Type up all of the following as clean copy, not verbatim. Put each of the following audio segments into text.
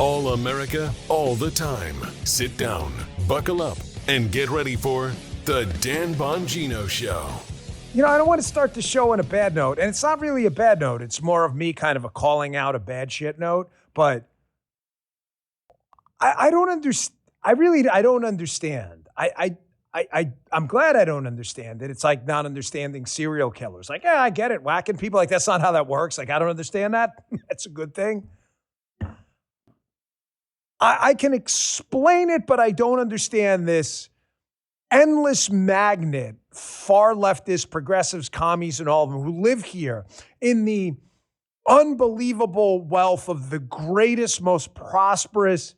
All America, all the time. Sit down, buckle up, and get ready for The Dan Bongino Show. You know, I don't want to start the show on a bad note, and it's not really a bad note. It's more of me kind of a calling out a bad shit note, but I don't understand. I don't understand. I'm glad I don't understand it. It's like not understanding serial killers. Like, yeah, I get it. Whacking people, like, that's not how that works. Like, I don't understand that. That's a good thing. I can explain it, but I don't understand this endless magnet, far leftist, progressives, commies, and all of them who live here in the unbelievable wealth of the greatest, most prosperous,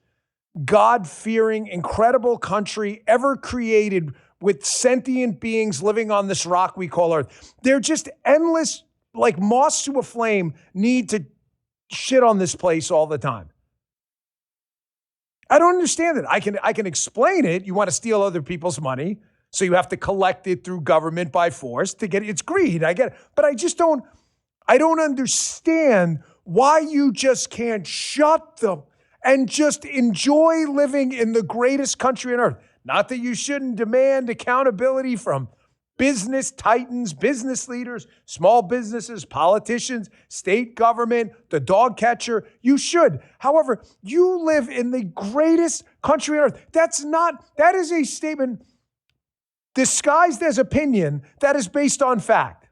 God-fearing, incredible country ever created with sentient beings living on this rock we call Earth. They're just endless, like moths to a flame, need to shit on this place all the time. I don't understand it. I can explain it. You want to steal other people's money, so you have to collect it through government by force to get it. It's greed. I get it. But I don't understand why you just can't shut them and just enjoy living in the greatest country on earth. Not that you shouldn't demand accountability from business titans, business leaders, small businesses, politicians, state government, the dog catcher. You should. However, you live in the greatest country on earth. That is a statement disguised as opinion that is based on fact.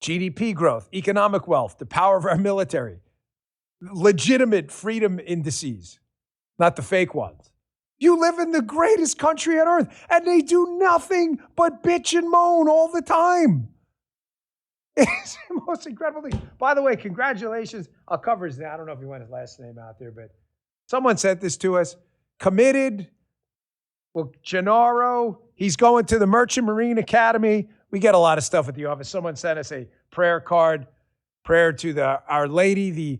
GDP growth, economic wealth, the power of our military, legitimate freedom indices, not the fake ones. You live in the greatest country on earth, and they do nothing but bitch and moan all the time. It's the most incredible thing. By the way, congratulations. I'll cover his name. I don't know if he went his last name out there, but someone sent this to us. Committed. Well, Gennaro, he's going to the Merchant Marine Academy. We get a lot of stuff at the office. Someone sent us a prayer card, prayer to Our Lady, the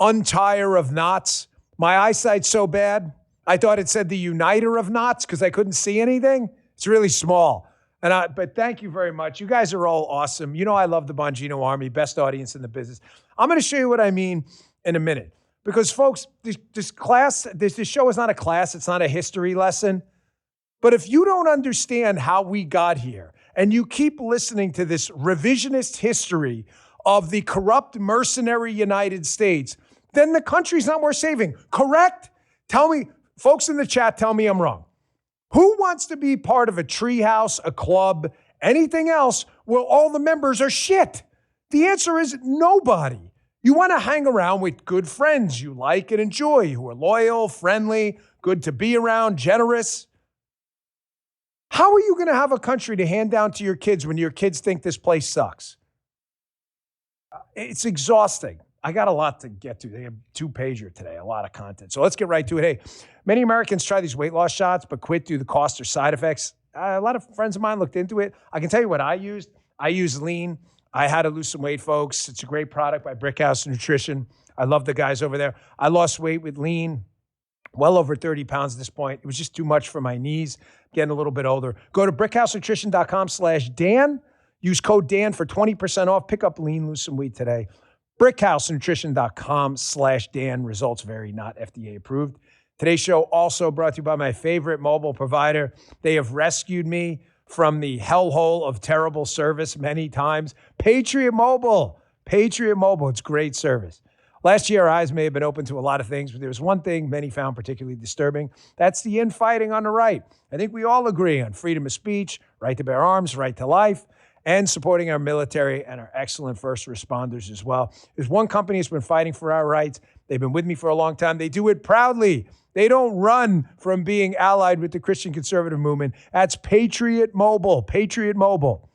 Untire of Knots. My eyesight's so bad, I thought it said the Uniter of Knots because I couldn't see anything. It's really small. But thank you very much. You guys are all awesome. You know I love the Bongino Army, best audience in the business. I'm going to show you what I mean in a minute. Because, folks, this show is not a class. It's not a history lesson. But if you don't understand how we got here, and you keep listening to this revisionist history of the corrupt mercenary United States, then the country's not worth saving. Correct? Tell me, folks in the chat, tell me I'm wrong. Who wants to be part of a treehouse, a club, anything else where all the members are shit? The answer is nobody. You want to hang around with good friends you like and enjoy, who are loyal, friendly, good to be around, generous. How are you going to have a country to hand down to your kids when your kids think this place sucks? It's exhausting. I got a lot to get to. They have 2-pager today, a lot of content. So let's get right to it. Hey, many Americans try these weight loss shots, but quit due to the cost or side effects. A lot of friends of mine looked into it. I can tell you what I used. I used Lean. I had to lose some weight, folks. It's a great product by Brickhouse Nutrition. I love the guys over there. I lost weight with Lean, well over 30 pounds at this point. It was just too much for my knees, getting a little bit older. Go to brickhousenutrition.com/Dan. Use code Dan for 20% off. Pick up Lean, lose some weight today. brickhousenutrition.com/Dan. Results vary, not FDA approved. Today's show also brought to you by my favorite mobile provider. They have rescued me from the hellhole of terrible service many times. Patriot Mobile. Patriot Mobile. It's great service. Last year, our eyes may have been open to a lot of things, but there was one thing many found particularly disturbing. That's the infighting on the right. I think we all agree on freedom of speech, right to bear arms, right to life, and supporting our military and our excellent first responders as well. There's one company that's been fighting for our rights. They've been with me for a long time. They do it proudly. They don't run from being allied with the Christian conservative movement. That's Patriot Mobile. Patriot Mobile.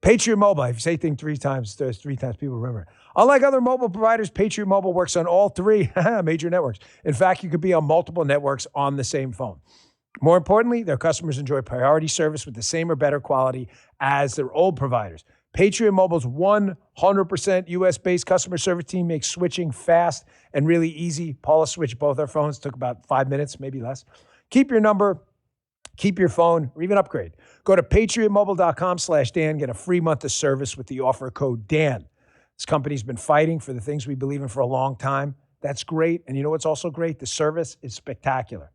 Patriot Mobile. If you say thing three times, people remember it. Unlike other mobile providers, Patriot Mobile works on all 3 major networks. In fact, you could be on multiple networks on the same phone. More importantly, their customers enjoy priority service with the same or better quality as their old providers. Patriot Mobile's 100% US-based customer service team makes switching fast and really easy. Paula switched both our phones. Took about 5 minutes, maybe less. Keep your number, keep your phone, or even upgrade. Go to patriotmobile.com/Dan. Get a free month of service with the offer code DAN. This company's been fighting for the things we believe in for a long time. That's great. And you know what's also great? The service is spectacular.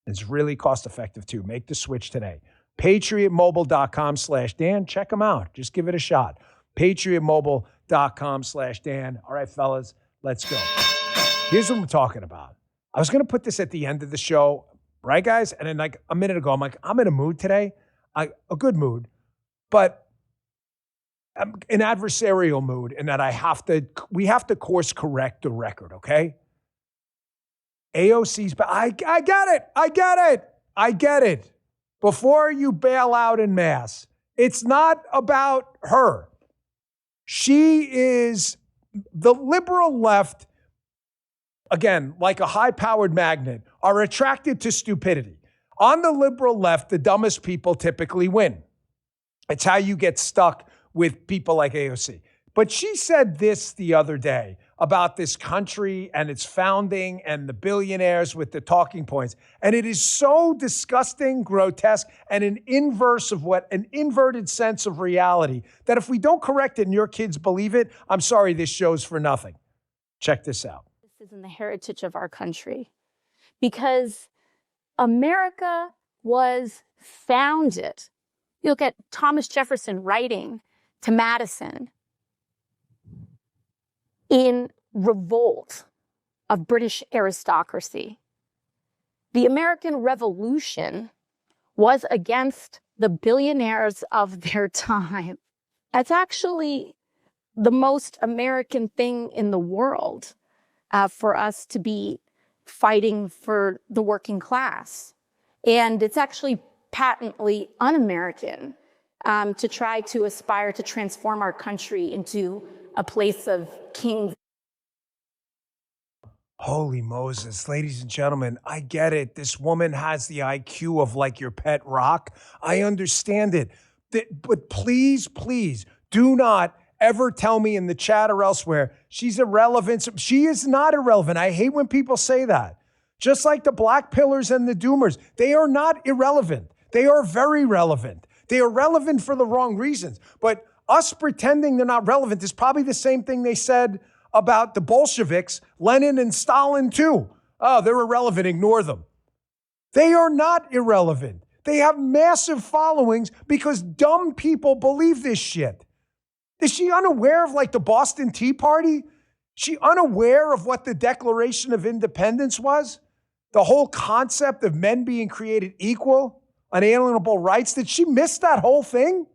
It's really cost effective too. Make the switch today. PatriotMobile.com/Dan. Check them out. Just give it a shot. PatriotMobile.com/Dan. All right, fellas, let's go. Here's what I'm talking about. I was going to put this at the end of the show, right, guys? And then like a minute ago, I'm like, I'm in a mood today, a good mood, but I'm an adversarial mood in that we have to course correct the record, okay? AOC's, but I get it. Before you bail out en masse, it's not about her. She is the liberal left, again, like a high-powered magnet, are attracted to stupidity. On the liberal left, the dumbest people typically win. It's how you get stuck with people like AOC. But she said this the other day about this country and its founding and the billionaires with the talking points. And it is so disgusting, grotesque, and an inverted sense of reality that if we don't correct it and your kids believe it, I'm sorry, this show's for nothing. Check this out. This is in the heritage of our country because America was founded. You look at Thomas Jefferson writing to Madison in revolt of British aristocracy. The American Revolution was against the billionaires of their time. That's actually the most American thing in the world for us to be fighting for the working class. And it's actually patently un-American to try to aspire to transform our country into a place of kings. Holy Moses, ladies and gentlemen, I get it. This woman has the IQ of like your pet rock. I understand it. But please, please do not ever tell me in the chat or elsewhere she's irrelevant. She is not irrelevant. I hate when people say that. Just like the black pillars and the doomers, they are not irrelevant. They are very relevant. They are relevant for the wrong reasons. But us pretending they're not relevant is probably the same thing they said about the Bolsheviks, Lenin and Stalin too. Oh, they're irrelevant, ignore them. They are not irrelevant. They have massive followings because dumb people believe this shit. Is she unaware of like the Boston Tea Party? She unaware of what the Declaration of Independence was? The whole concept of men being created equal, unalienable rights. Did she miss that whole thing?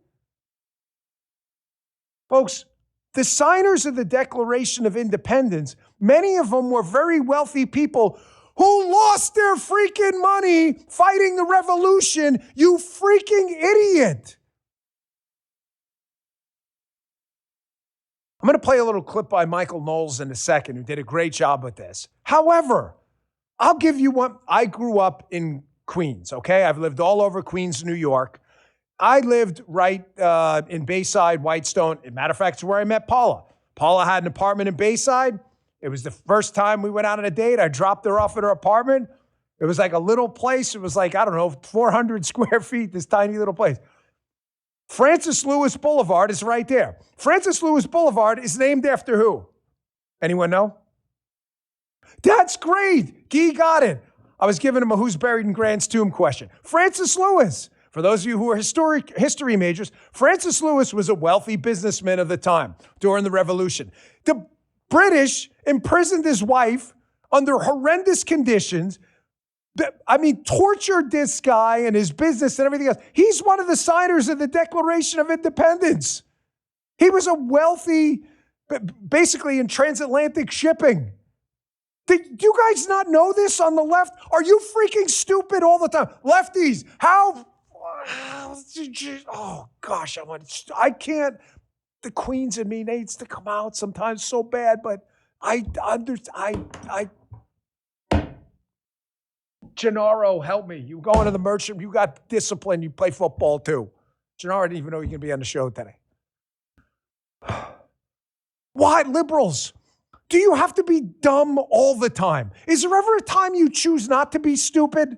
Folks, the signers of the Declaration of Independence, many of them were very wealthy people who lost their freaking money fighting the revolution, you freaking idiot. I'm going to play a little clip by Michael Knowles in a second, who did a great job with this. However, I'll give you one. I grew up in Queens, okay? I've lived all over Queens, New York. I lived right in Bayside, Whitestone. As a matter of fact, it's where I met Paula. Paula had an apartment in Bayside. It was the first time we went out on a date. I dropped her off at her apartment. It was like a little place. It was like, I don't know, 400 square feet, this tiny little place. Francis Lewis Boulevard is right there. Francis Lewis Boulevard is named after who? Anyone know? That's great. Guy got it. I was giving him a who's buried in Grant's tomb question. Francis Lewis. For those of you who are history majors, Francis Lewis was a wealthy businessman of the time during the Revolution. The British imprisoned his wife under horrendous conditions. Tortured this guy and his business and everything else. He's one of the signers of the Declaration of Independence. He was a wealthy, basically in transatlantic shipping. Do you guys not know this on the left? Are you freaking stupid all the time? Lefties, how... Oh, gosh, I can't. The Queens in me needs to come out sometimes so bad, but Gennaro, help me. You go into the merchant, you got discipline, you play football too. Gennaro didn't even know you can be on the show today. Why, liberals? Do you have to be dumb all the time? Is there ever a time you choose not to be stupid?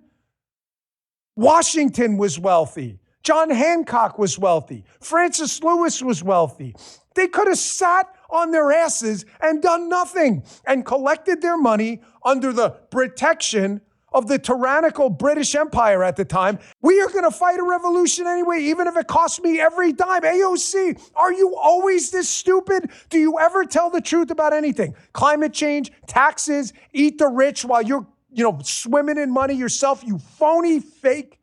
Washington was wealthy. John Hancock was wealthy. Francis Lewis was wealthy. They could have sat on their asses and done nothing and collected their money under the protection of the tyrannical British Empire at the time. We are going to fight a revolution anyway, even if it costs me every dime. AOC, are you always this stupid? Do you ever tell the truth about anything? Climate change, taxes, eat the rich while you're, swimming in money yourself, you phony fake.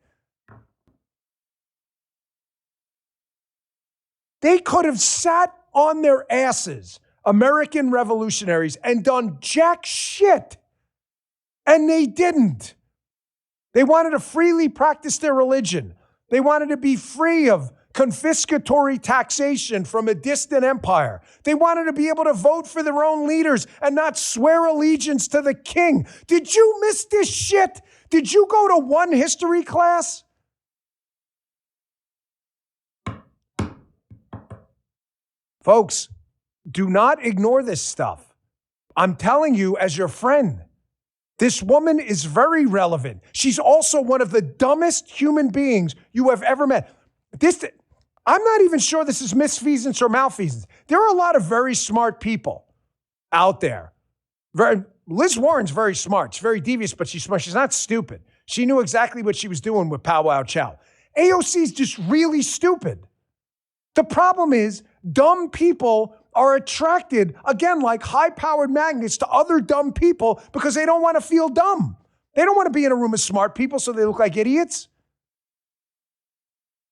They could have sat on their asses, American revolutionaries, and done jack shit. And they didn't. They wanted to freely practice their religion. They wanted to be free of confiscatory taxation from a distant empire. They wanted to be able to vote for their own leaders and not swear allegiance to the king. Did you miss this shit? Did you go to one history class? Folks, do not ignore this stuff. I'm telling you as your friend. This woman is very relevant. She's also one of the dumbest human beings you have ever met. I'm not even sure this is misfeasance or malfeasance. There are a lot of very smart people out there. Liz Warren's very smart. She's very devious, but she's smart. She's not stupid. She knew exactly what she was doing with Pow Wow Chow. AOC's just really stupid. The problem is dumb people are attracted, again, like high-powered magnets to other dumb people because they don't want to feel dumb. They don't want to be in a room of smart people so they look like idiots.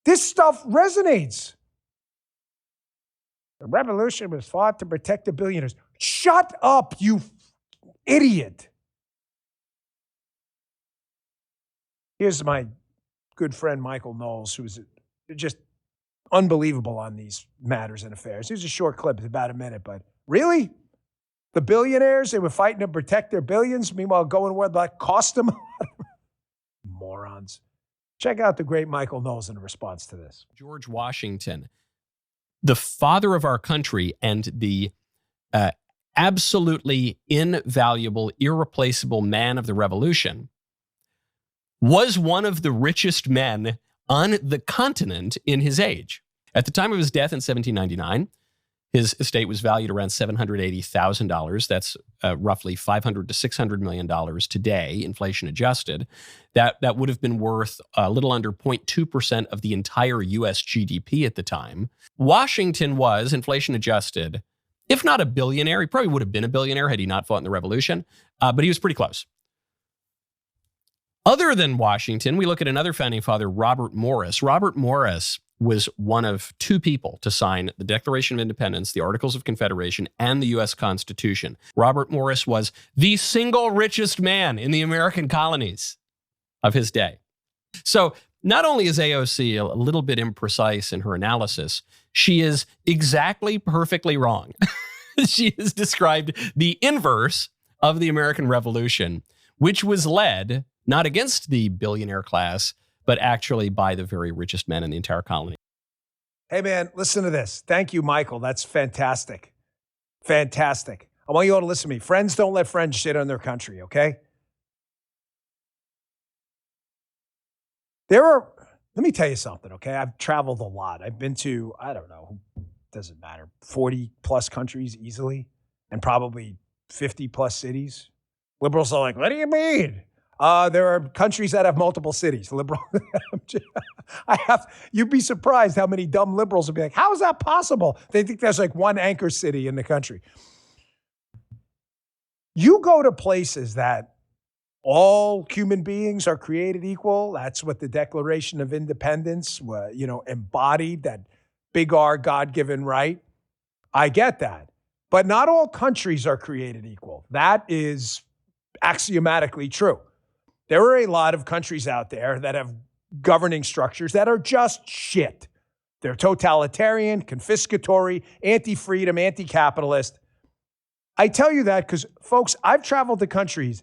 This stuff resonates. The revolution was fought to protect the billionaires. Shut up, you idiot. Here's my good friend Michael Knowles, who's just unbelievable on these matters and affairs. Here's a short clip. It's about a minute, but really? The billionaires, they were fighting to protect their billions, meanwhile going where that cost them? Morons. Check out the great Michael Knowles in response to this. George Washington, the father of our country and the absolutely invaluable, irreplaceable man of the Revolution, was one of the richest men on the continent in his age. At the time of his death in 1799, his estate was valued around $780,000. That's roughly $500 to $600 million today, inflation adjusted. That would have been worth a little under 0.2% of the entire U.S. GDP at the time. Washington was, inflation adjusted, if not a billionaire, he probably would have been a billionaire had he not fought in the Revolution, but he was pretty close. Other than Washington, we look at another founding father, Robert Morris. Robert Morris was one of two people to sign the Declaration of Independence, the Articles of Confederation, and the U.S. Constitution. Robert Morris was the single richest man in the American colonies of his day. So not only is AOC a little bit imprecise in her analysis, she is exactly perfectly wrong. She has described the inverse of the American Revolution, which was led not against the billionaire class, but actually by the very richest men in the entire colony. Hey, man, listen to this. Thank you, Michael. That's fantastic. Fantastic. I want you all to listen to me. Friends don't let friends shit on their country, okay? Let me tell you something, okay? I've traveled a lot. I've been to, I don't know, doesn't matter, 40 plus countries easily, and probably 50 plus cities. Liberals are like, what do you mean? There are countries that have multiple cities. Liberal, you'd be surprised how many dumb liberals would be like, how is that possible? They think there's like one anchor city in the country. You go to places that all human beings are created equal. That's what the Declaration of Independence, embodied, that big R God-given right. I get that. But not all countries are created equal. That is axiomatically true. There are a lot of countries out there that have governing structures that are just shit. They're totalitarian, confiscatory, anti-freedom, anti-capitalist. I tell you that because, folks, I've traveled to countries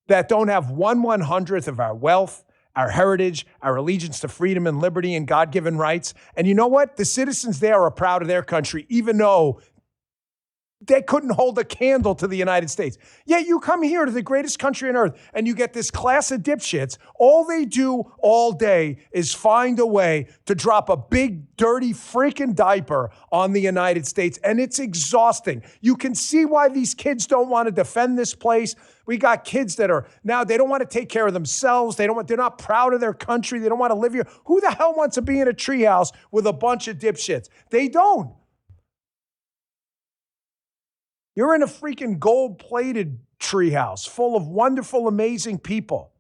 that don't have 1/100th of our wealth, our heritage, our allegiance to freedom and liberty and God-given rights. And you know what? The citizens there are proud of their country, even though they couldn't hold a candle to the United States. Yet you come here to the greatest country on earth and you get this class of dipshits. All they do all day is find a way to drop a big, dirty freaking diaper on the United States. And it's exhausting. You can see why these kids don't want to defend this place. We got kids that are now, they don't want to take care of themselves. They're not proud of their country. They don't want to live here. Who the hell wants to be in a treehouse with a bunch of dipshits? They don't. You're in a freaking gold-plated treehouse full of wonderful, amazing people.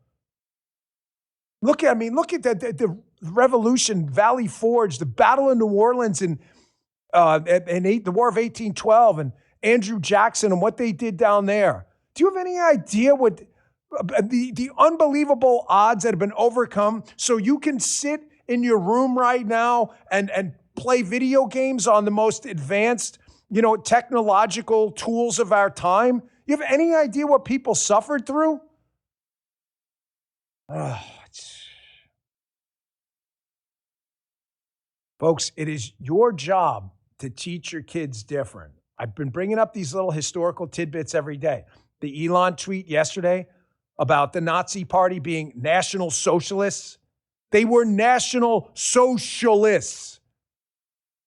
Look at the Revolution, Valley Forge, the Battle of New Orleans, and the War of 1812, and Andrew Jackson and what they did down there. Do you have any idea what the unbelievable odds that have been overcome so you can sit in your room right now and play video games on the most advanced technological tools of our time? You have any idea what people suffered through? Folks, it is your job to teach your kids different. I've been bringing up these little historical tidbits every day. The Elon tweet yesterday about the Nazi Party being National Socialists. They were National Socialists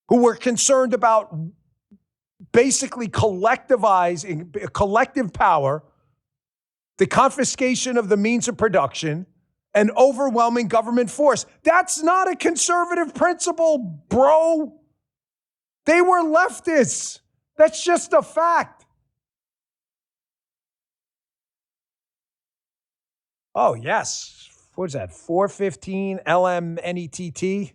who were concerned about basically collectivizing collective power, the confiscation of the means of production, and overwhelming government force. That's not a conservative principle, bro. They were leftists. That's just a fact. Oh, yes. What is that? 415 LMNETT?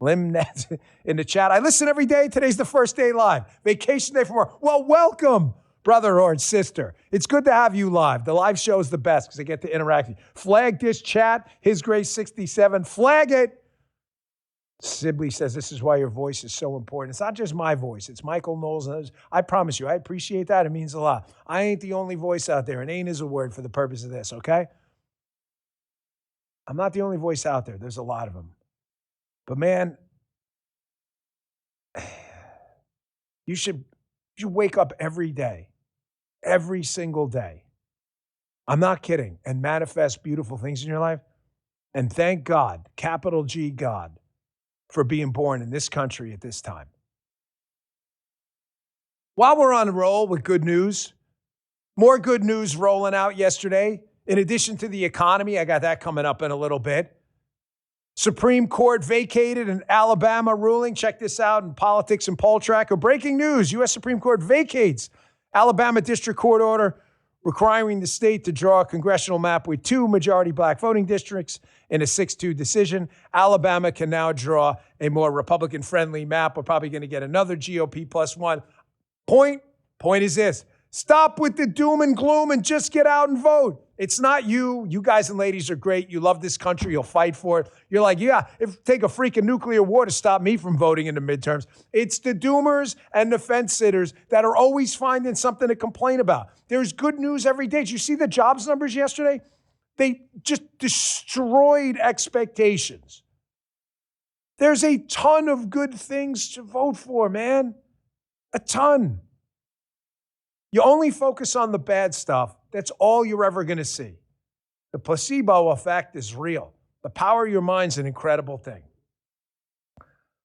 Limnet in the chat. I listen every day. Today's the first day live. Vacation day from work. Well, welcome, brother or sister. It's good to have you live. The live show is the best because I get to interact with you. Flag this chat. His Grace 67. Flag it. Sibley says this is why your voice is so important. It's not just my voice. It's Michael Knowles. I promise you, I appreciate that. It means a lot. I ain't the only voice out there, and ain't is a word for the purpose of this, okay? I'm not the only voice out there. There's a lot of them. But man, you should wake up every day, every single day. I'm not kidding. And manifest beautiful things in your life. And thank God, capital G God, for being born in this country at this time. While we're on a roll with good news, more good news rolling out yesterday. In addition to the economy, I got that coming up in a little bit. Supreme Court vacated an Alabama ruling. Check this out in Politics and Poll Tracker. Breaking news, U.S. Supreme Court vacates Alabama District Court order requiring the state to draw a congressional map with 2 majority black voting districts in a 6-2 decision. Alabama can now draw a more Republican-friendly map. We're probably going to get another GOP +1. Point is this. Stop with the doom and gloom and just get out and vote. It's not you. You guys and ladies are great. You love this country. You'll fight for it. You're like, yeah, if take a freaking nuclear war to stop me from voting in the midterms. It's the doomers and the fence sitters that are always finding something to complain about. There's good news every day. Did you see the jobs numbers yesterday? They just destroyed expectations. There's a ton of good things to vote for, man. A ton. You only focus on the bad stuff. That's all you're ever going to see. The placebo effect is real. The power of your mind's an incredible thing.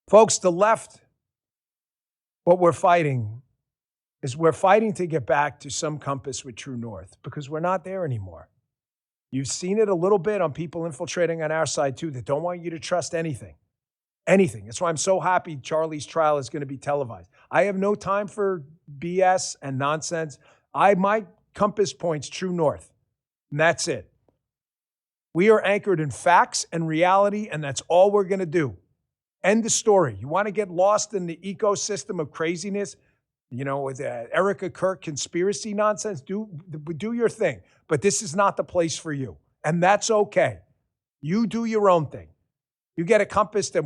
Folks, the left, what we're fighting is we're fighting to get back to some compass with true north because we're not there anymore. You've seen it a little bit on people infiltrating on our side too that don't want you to trust anything. Anything. That's why I'm so happy Charlie's trial is going to be televised. I have no time for BS and nonsense. My compass points true north, and that's it. We are anchored in facts and reality, and that's all we're going to do. End the story. You want to get lost in the ecosystem of craziness, with Erica Kirk conspiracy nonsense, do your thing. But this is not the place for you, and that's okay. You do your own thing. You get a compass that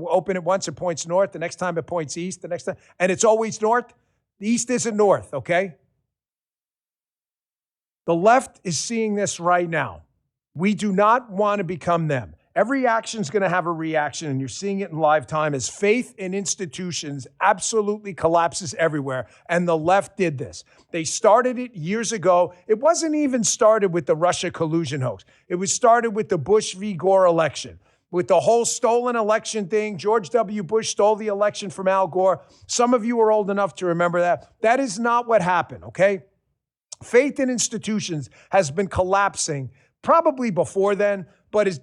open it once, it points north. The next time it points east. The next time, and it's always north. The east isn't north, okay? The left is seeing this right now. We do not want to become them. Every action's going to have a reaction, and you're seeing it in live time as faith in institutions absolutely collapses everywhere. And the left did this. They started it years ago. It wasn't even started with the Russia collusion hoax. It was started with the Bush v. Gore election, with the whole stolen election thing. George W. Bush stole the election from Al Gore. Some of you are old enough to remember that. That is not what happened, okay? Faith in institutions has been collapsing probably before then, but is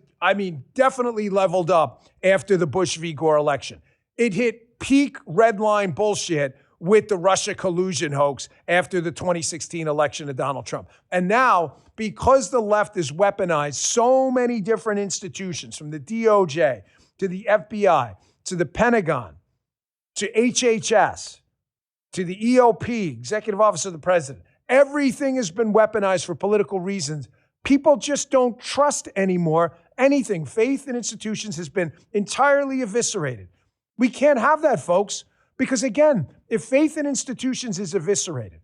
definitely leveled up after the Bush v. Gore election. It hit peak red line bullshit with the Russia collusion hoax after the 2016 election of Donald Trump. And now, because the left has weaponized so many different institutions, from the DOJ to the FBI to the Pentagon to HHS to the EOP, Executive Office of the President, everything has been weaponized for political reasons. People just don't trust anymore anything. Faith in institutions has been entirely eviscerated. We can't have that, folks, because again, if faith in institutions is eviscerated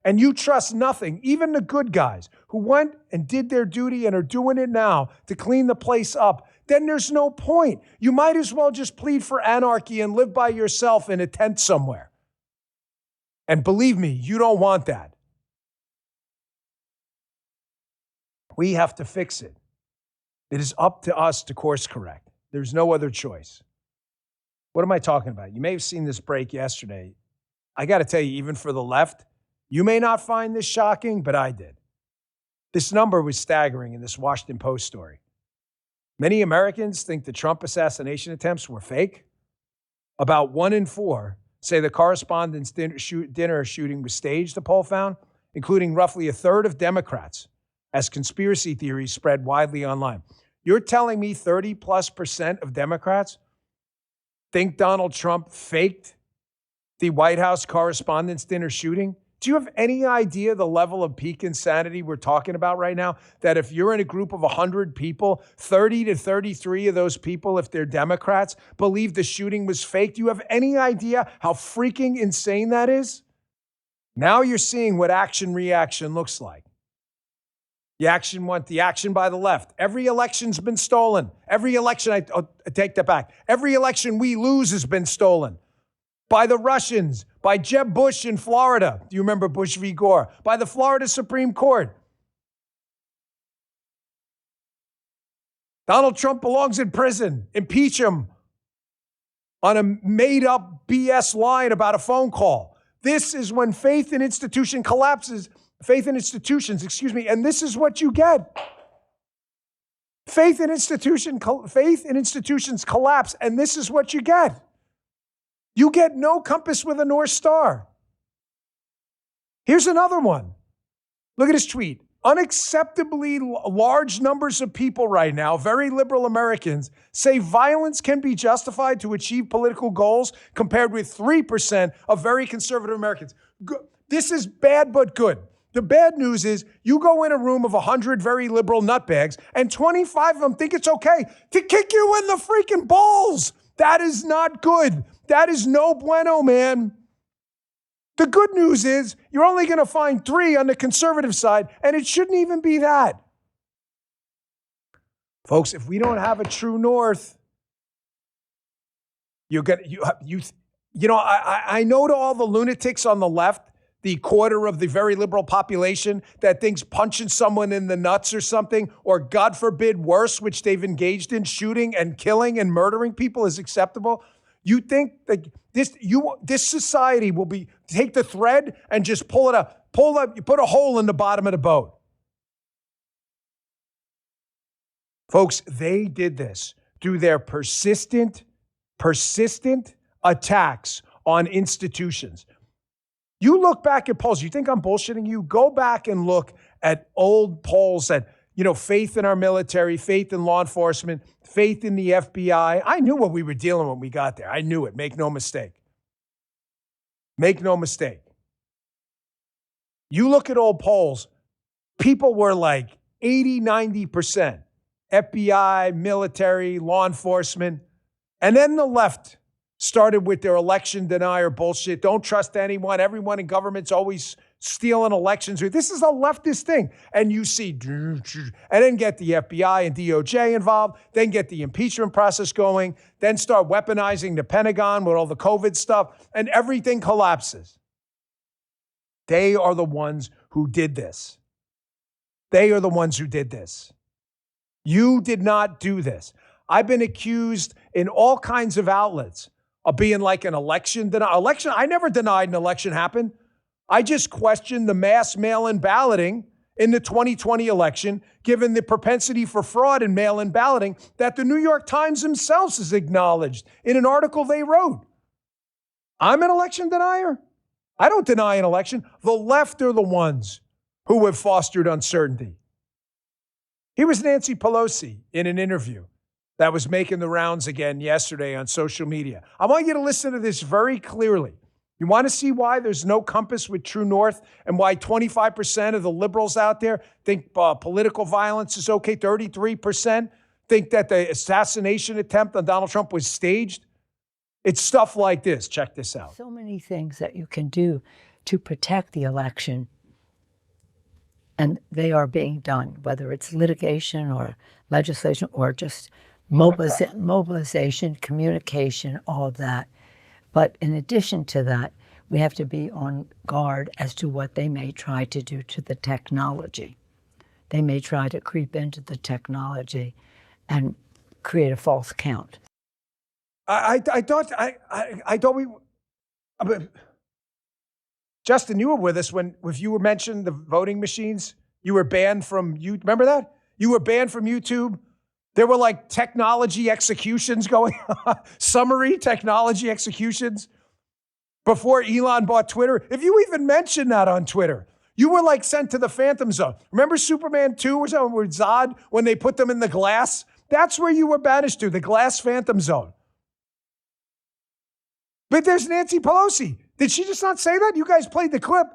and you trust nothing, even the good guys who went and did their duty and are doing it now to clean the place up, then there's no point. You might as well just plead for anarchy and live by yourself in a tent somewhere. And believe me, you don't want that. We have to fix it. It is up to us to course correct. There's no other choice. What am I talking about? You may have seen this break yesterday. I got to tell you, even for the left, you may not find this shocking, but I did. This number was staggering in this Washington Post story. Many Americans think the Trump assassination attempts were fake. About 1 in 4 say the correspondence dinner shooting was staged, the poll found, including roughly a third of Democrats, as conspiracy theories spread widely online. You're telling me 30+% of Democrats think Donald Trump faked the White House Correspondents' Dinner shooting? Do you have any idea the level of peak insanity we're talking about right now? That if you're in a group of 100 people, 30 to 33 of those people, if they're Democrats, believe the shooting was fake? Do you have any idea how freaking insane that is? Now you're seeing what action-reaction looks like. The action by the left. Every election's been stolen. Every election, I take that back. Every election we lose has been stolen. By the Russians, by Jeb Bush in Florida. Do you remember Bush v. Gore? By the Florida Supreme Court. Donald Trump belongs in prison. Impeach him on a made-up BS line about a phone call. This is when faith in institutions collapses. Faith in institutions, and this is what you get. Faith in institutions collapse, and this is what you get. You get no compass with a North Star. Here's another one. Look at his tweet. Unacceptably large numbers of people right now, very liberal Americans, say violence can be justified to achieve political goals, compared with 3% of very conservative Americans. This is bad but good. The bad news is you go in a room of 100 very liberal nutbags and 25 of them think it's okay to kick you in the freaking balls. That is not good. That is no bueno, man. The good news is you're only going to find 3 on the conservative side, and it shouldn't even be that. Folks, if we don't have a true north, I know to all the lunatics on the left, the quarter of the very liberal population that thinks punching someone in the nuts or something, or God forbid worse, which they've engaged in, shooting and killing and murdering people, is acceptable. You think that this society will take the thread and just pull up, you put a hole in the bottom of the boat. Folks, they did this through their persistent attacks on institutions. You look back at polls, you think I'm bullshitting you? Go back and look at old polls that, faith in our military, faith in law enforcement, faith in the FBI. I knew what we were dealing with when we got there. I knew it. Make no mistake. Make no mistake. You look at old polls, people were like 80, 90%. FBI, military, law enforcement. And then the left started with their election denier bullshit. Don't trust anyone. Everyone in government's always stealing elections. This is a leftist thing. And you see, and then get the FBI and DOJ involved, then get the impeachment process going, then start weaponizing the Pentagon with all the COVID stuff, and everything collapses. They are the ones who did this. They are the ones who did this. You did not do this. I've been accused in all kinds of outlets of being like an election. I never denied an election happened. I just questioned the mass mail-in balloting in the 2020 election, given the propensity for fraud in mail-in balloting that the New York Times themselves has acknowledged in an article they wrote. I'm an election denier. I don't deny an election. The left are the ones who have fostered uncertainty. Here was Nancy Pelosi in an interview that was making the rounds again yesterday on social media. I want you to listen to this very clearly. You want to see why there's no compass with true north and why 25% of the liberals out there think political violence is okay. 33% think that the assassination attempt on Donald Trump was staged. It's stuff like this. Check this out. So many things that you can do to protect the election, and they are being done, whether it's litigation or legislation or just mobilization, communication, all of that. But in addition to that, we have to be on guard as to what they may try to do to the technology. They may try to creep into the technology and create a false count. I thought we. Justin, you were with us when if you were mentioned the voting machines. You were banned from you. Remember that? You were banned from YouTube. There were like technology executions going on, summary technology executions before Elon bought Twitter. If you even mentioned that on Twitter, you were like sent to the Phantom Zone. Remember Superman 2 or something with Zod when they put them in the glass? That's where you were banished to, the glass Phantom Zone. But there's Nancy Pelosi. Did she just not say that? You guys played the clip.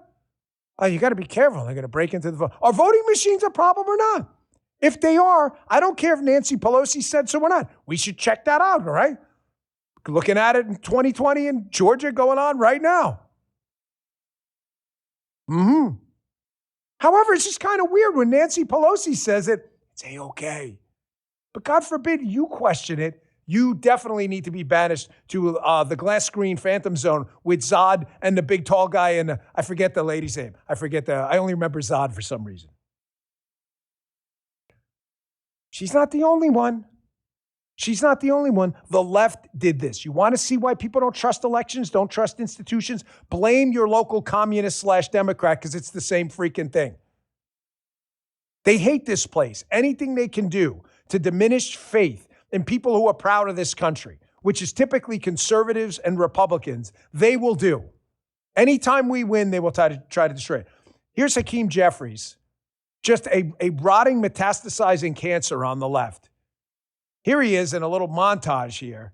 Oh, you got to be careful. They're going to break into the vote. Are voting machines a problem or not? If they are, I don't care if Nancy Pelosi said so or not. We should check that out, all right? Looking at it in 2020 in Georgia going on right now. However, it's just kind of weird when Nancy Pelosi says it, it's A-okay. But God forbid you question it. You definitely need to be banished to the glass screen Phantom Zone with Zod and the big tall guy and I forget the lady's name. I only remember Zod for some reason. She's not the only one. She's not the only one. The left did this. You want to see why people don't trust elections, don't trust institutions? Blame your local communist / Democrat because it's the same freaking thing. They hate this place. Anything they can do to diminish faith in people who are proud of this country, which is typically conservatives and Republicans, they will do. Anytime we win, they will try to destroy it. Here's Hakeem Jeffries, just a rotting, metastasizing cancer on the left. Here he is in a little montage here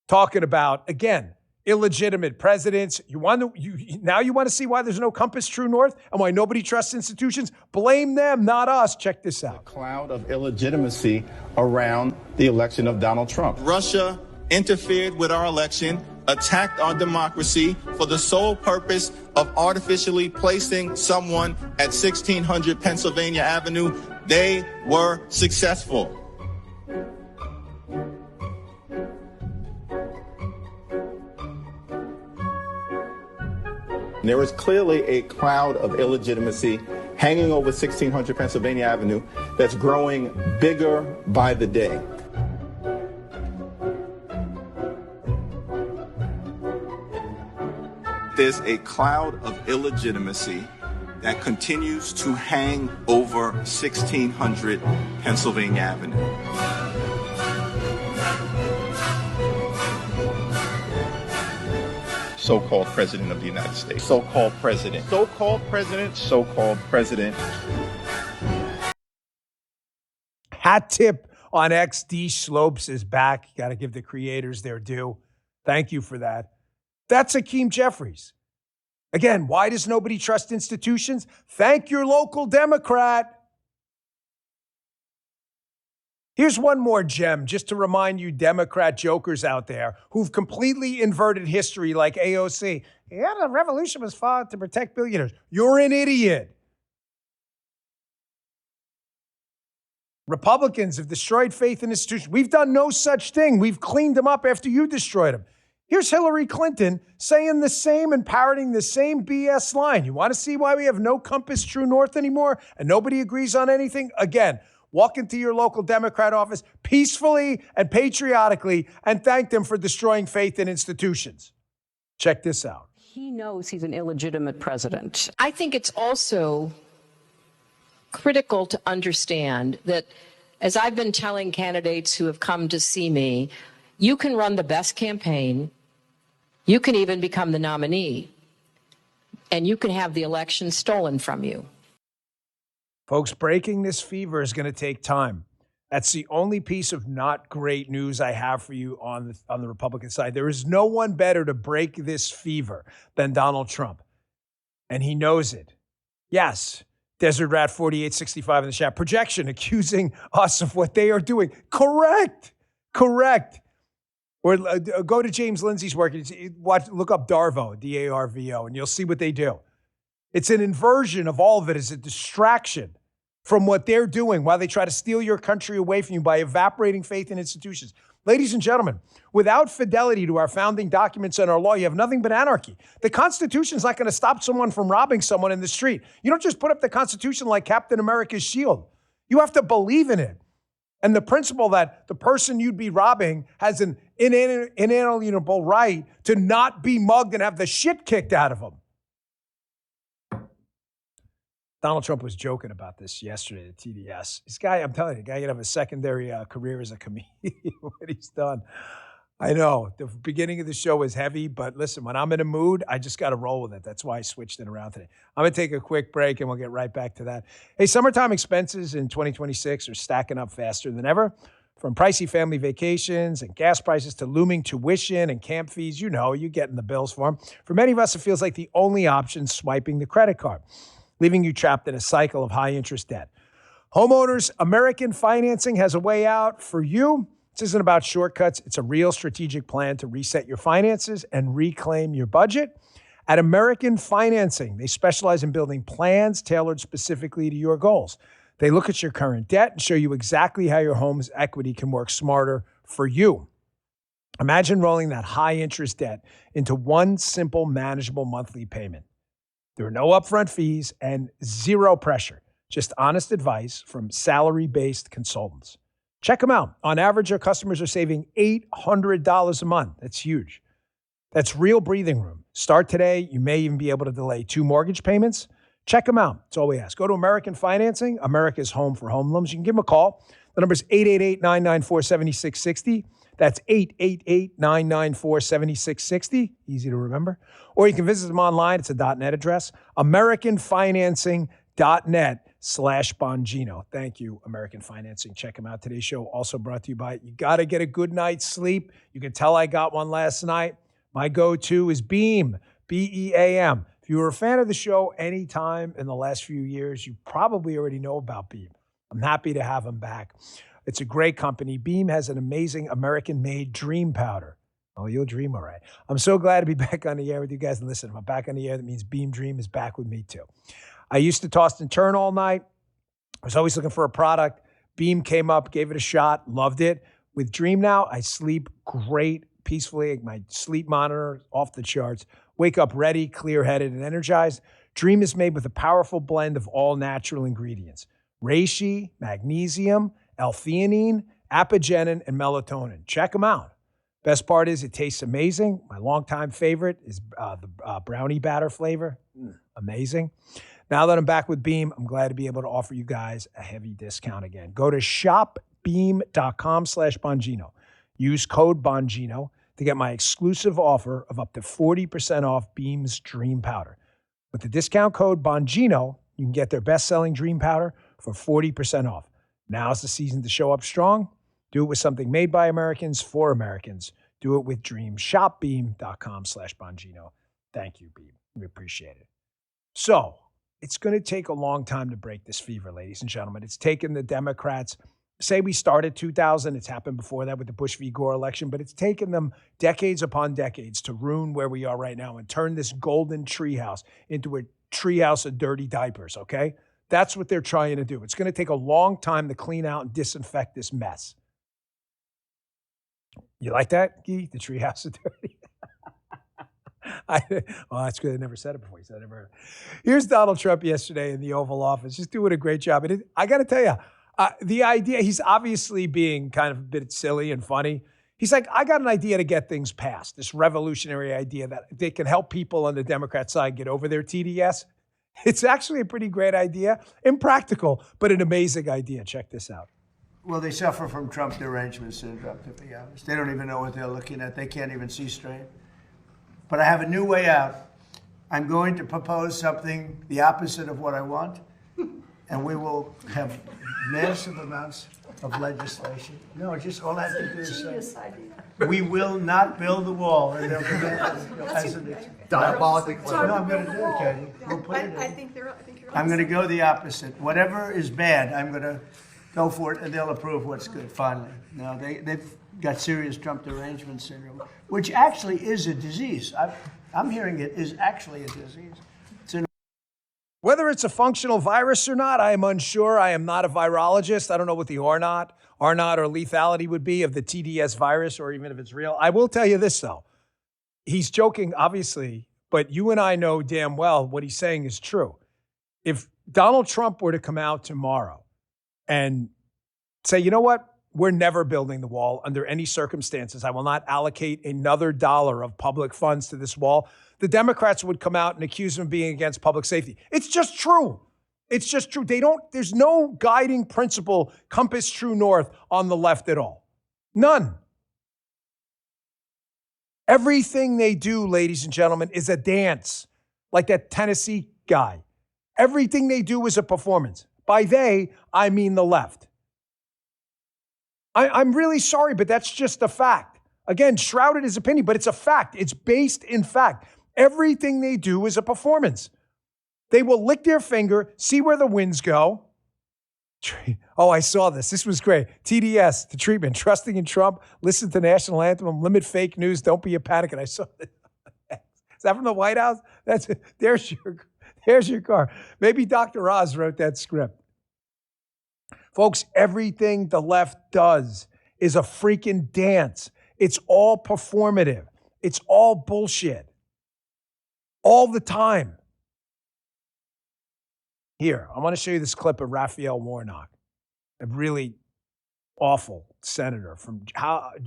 talking about, again, illegitimate presidents. Now you want to see why there's no compass true north and why nobody trusts institutions? Blame them, not us. Check this out. A cloud of illegitimacy around the election of Donald Trump. Russia interfered with our election, attacked our democracy for the sole purpose of artificially placing someone at 1600 Pennsylvania Avenue. They were successful. There is clearly a cloud of illegitimacy hanging over 1600 Pennsylvania Avenue that's growing bigger by the day. There's a cloud of illegitimacy that continues to hang over 1600 Pennsylvania Avenue. So-called president of the United States. So-called president. So-called president. So-called president. Hat tip on XD Slopes is back. You got to give the creators their due. Thank you for that. That's Hakeem Jeffries. Again, why does nobody trust institutions? Thank your local Democrat. Here's one more gem just to remind you Democrat jokers out there who've completely inverted history like AOC. Yeah, the revolution was fought to protect billionaires. You're an idiot. Republicans have destroyed faith in institutions. We've done no such thing. We've cleaned them up after you destroyed them. Here's Hillary Clinton saying the same and parroting the same BS line. You want to see why we have no compass true north anymore and nobody agrees on anything? Again, walk into your local Democrat office peacefully and patriotically and thank them for destroying faith in institutions. Check this out. He knows he's an illegitimate president. I think it's also critical to understand that, as I've been telling candidates who have come to see me, you can run the best campaign, you can even become the nominee, and you can have the election stolen from you. Folks, breaking this fever is going to take time. That's the only piece of not great news I have for you on the Republican side. There is no one better to break this fever than Donald Trump, and he knows it. Yes, Desert Rat 4865 in the chat. Projection accusing us of what they are doing. Correct. Or go to James Lindsay's work. Look up Darvo, D-A-R-V-O, and you'll see what they do. It's an inversion of all of it as a distraction from what they're doing while they try to steal your country away from you by evaporating faith in institutions. Ladies and gentlemen, without fidelity to our founding documents and our law, you have nothing but anarchy. The Constitution's not going to stop someone from robbing someone in the street. You don't just put up the Constitution like Captain America's shield. You have to believe in it. And the principle that the person you'd be robbing has an inalienable right to not be mugged and have the shit kicked out of them. Donald Trump was joking about this yesterday at TDS. This guy, I'm telling you, the guy could have a secondary career as a comedian, what he's done. I know, the beginning of the show was heavy, but listen, when I'm in a mood, I just got to roll with it. That's why I switched it around today. I'm going to take a quick break, and we'll get right back to that. Hey, summertime expenses in 2026 are stacking up faster than ever. From pricey family vacations and gas prices to looming tuition and camp fees, you're getting the bills for them. For many of us, it feels like the only option is swiping the credit card, leaving you trapped in a cycle of high-interest debt. Homeowners, American Financing has a way out for you. This isn't about shortcuts. It's a real strategic plan to reset your finances and reclaim your budget. At American Financing, they specialize in building plans tailored specifically to your goals. They look at your current debt and show you exactly how your home's equity can work smarter for you. Imagine rolling that high-interest debt into one simple, manageable monthly payment. There are no upfront fees and zero pressure, just honest advice from salary-based consultants. Check them out. On average, our customers are saving $800 a month. That's huge. That's real breathing room. Start today. You may even be able to delay 2 mortgage payments. Check them out. That's all we ask. Go to American Financing, America's home for home loans. You can give them a call. The number is 888-994-7660. That's 888-994-7660. Easy to remember. Or you can visit them online. It's a .net address. AmericanFinancing.net/Bongino. Thank you, American Financing. Check them out. Today's show also brought to you by you got to get a good night's sleep. You can tell I got one last night. My go-to is Beam, B-E-A-M. If you were a fan of the show anytime in the last few years, you probably already know about Beam. I'm happy to have them back. It's a great company. Beam has an amazing American-made dream powder. Oh, you'll dream all right. I'm so glad to be back on the air with you guys. And listen, if I'm back on the air, that means Beam Dream is back with me too. I used to toss and turn all night. I was always looking for a product. Beam came up, gave it a shot, loved it. With Dream now, I sleep great, peacefully. My sleep monitor off the charts. Wake up ready, clear-headed, and energized. Dream is made with a powerful blend of all natural ingredients. Reishi, magnesium, L-theanine, apigenin, and melatonin. Check them out. Best part is it tastes amazing. My longtime favorite is the brownie batter flavor. Amazing. Now that I'm back with Beam, I'm glad to be able to offer you guys a heavy discount again. Go to shopbeam.com/Bongino. Use code Bongino to get my exclusive offer of up to 40% off Beam's Dream Powder. With the discount code Bongino, you can get their best-selling Dream Powder for 40% off. Now's the season to show up strong. Do it with something made by Americans for Americans. Do it with Dream. Shopbeam.com/Bongino. Thank you, Beam. We appreciate it. So it's going to take a long time to break this fever, ladies and gentlemen. It's taken the Democrats say we started 2000, it's happened before that with the Bush v. Gore election, but it's taken them decades upon decades to ruin where we are right now and turn this golden treehouse into a treehouse of dirty diapers, okay? That's what they're trying to do. It's going to take a long time to clean out and disinfect this mess. You like that, Guy? The treehouse of dirty? Well, that's good. I never said it before. He said I never heard it. Here's Donald Trump yesterday in the Oval Office, just doing a great job. And I got to tell you, the idea, he's obviously being kind of a bit silly and funny. He's like, I got an idea to get things passed, this revolutionary idea that they can help people on the Democrat side get over their TDS. It's actually a pretty great idea, impractical, but an amazing idea. Check this out. Well, they suffer from Trump derangement syndrome, to be honest. They don't even know what they're looking at. They can't even see straight. But I have a new way out. I'm going to propose something the opposite of what I want, and we will have massive amounts of legislation. No, just all I have to do is say, we will not build the wall. And they'll as an diabolically clever. No, I'm going to do it, Katie. We'll put it in. I think you're I'm going to go the opposite. Whatever is bad, I'm going to go for it, and they'll approve what's good, finally. No, they've got serious Trump derangement syndrome, which actually is a disease. I'm hearing it is actually a disease. Whether it's a functional virus or not, I am unsure. I am not a virologist. I don't know what the R naught or lethality would be of the TDS virus, or even if it's real. I will tell you this, though. He's joking, obviously, but you and I know damn well what he's saying is true. If Donald Trump were to come out tomorrow and say, you know what? We're never building the wall under any circumstances. I will not allocate another dollar of public funds to this wall. The Democrats would come out and accuse him of being against public safety. It's just true. It's just true. There's no guiding principle, compass true north on the left at all. None. Everything they do, ladies and gentlemen, is a dance, like that Tennessee guy. Everything they do is a performance. By they, I mean the left. I'm really sorry, but that's just a fact. Again, shrouded as opinion, but it's a fact. It's based in fact. Everything they do is a performance. They will lick their finger, see where the winds go. Oh, I saw this. This was great. TDS, the treatment, trusting in Trump, listen to national anthem, limit fake news, don't be a panic. And I saw this. Is that from the White House? That's it. There's your car. Maybe Dr. Oz wrote that script. Folks, everything the left does is a freaking dance. It's all performative. It's all bullshit. All the time. Here, I want to show you this clip of Raphael Warnock, a really awful senator from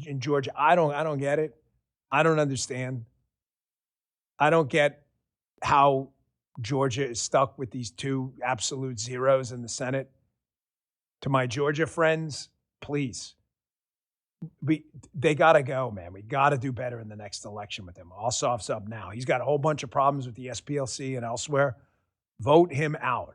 in Georgia. I don't get it. I don't understand. I don't get how Georgia is stuck with these two absolute zeros in the Senate. To my Georgia friends, please. They got to go, man. We got to do better in the next election with him. Ossoff's up now. He's got a whole bunch of problems with the SPLC and elsewhere. Vote him out.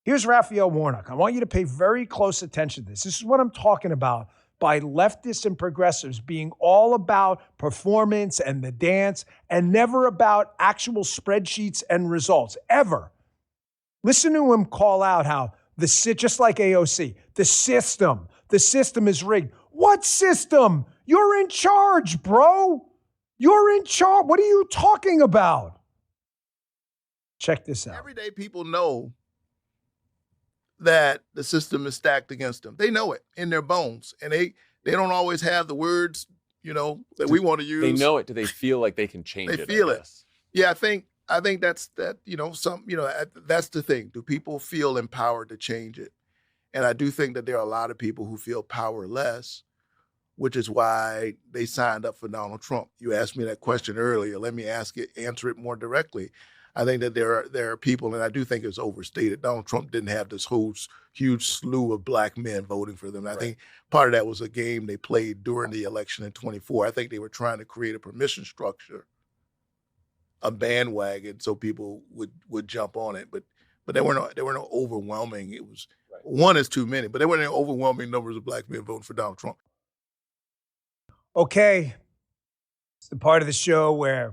Here's Raphael Warnock. I want you to pay very close attention to this. This is what I'm talking about by leftists and progressives being all about performance and the dance and never about actual spreadsheets and results, ever. Listen to him call out how just like AOC, the system is rigged. What system? You're in charge, bro. You're in charge. What are you talking about? Check this out. Everyday people know that the system is stacked against them. They know it in their bones, and they don't always have the words, that we want to use. They know it. Do they feel like they can change it? They feel it. Yeah, I think that's that's the thing. Do people feel empowered to change it? And I do think that there are a lot of people who feel powerless, which is why they signed up for Donald Trump. You asked me that question earlier. Let me answer it more directly. I think that there are people, and I do think it's overstated. Donald Trump didn't have this whole huge slew of black men voting for them. I think part of that was a game they played during the election in 24. I think they were trying to create a permission structure, a bandwagon, so people would jump on it. But there were no overwhelming. It was one is too many, but there weren't any overwhelming numbers of black men voting for Donald Trump. Okay, it's the part of the show where,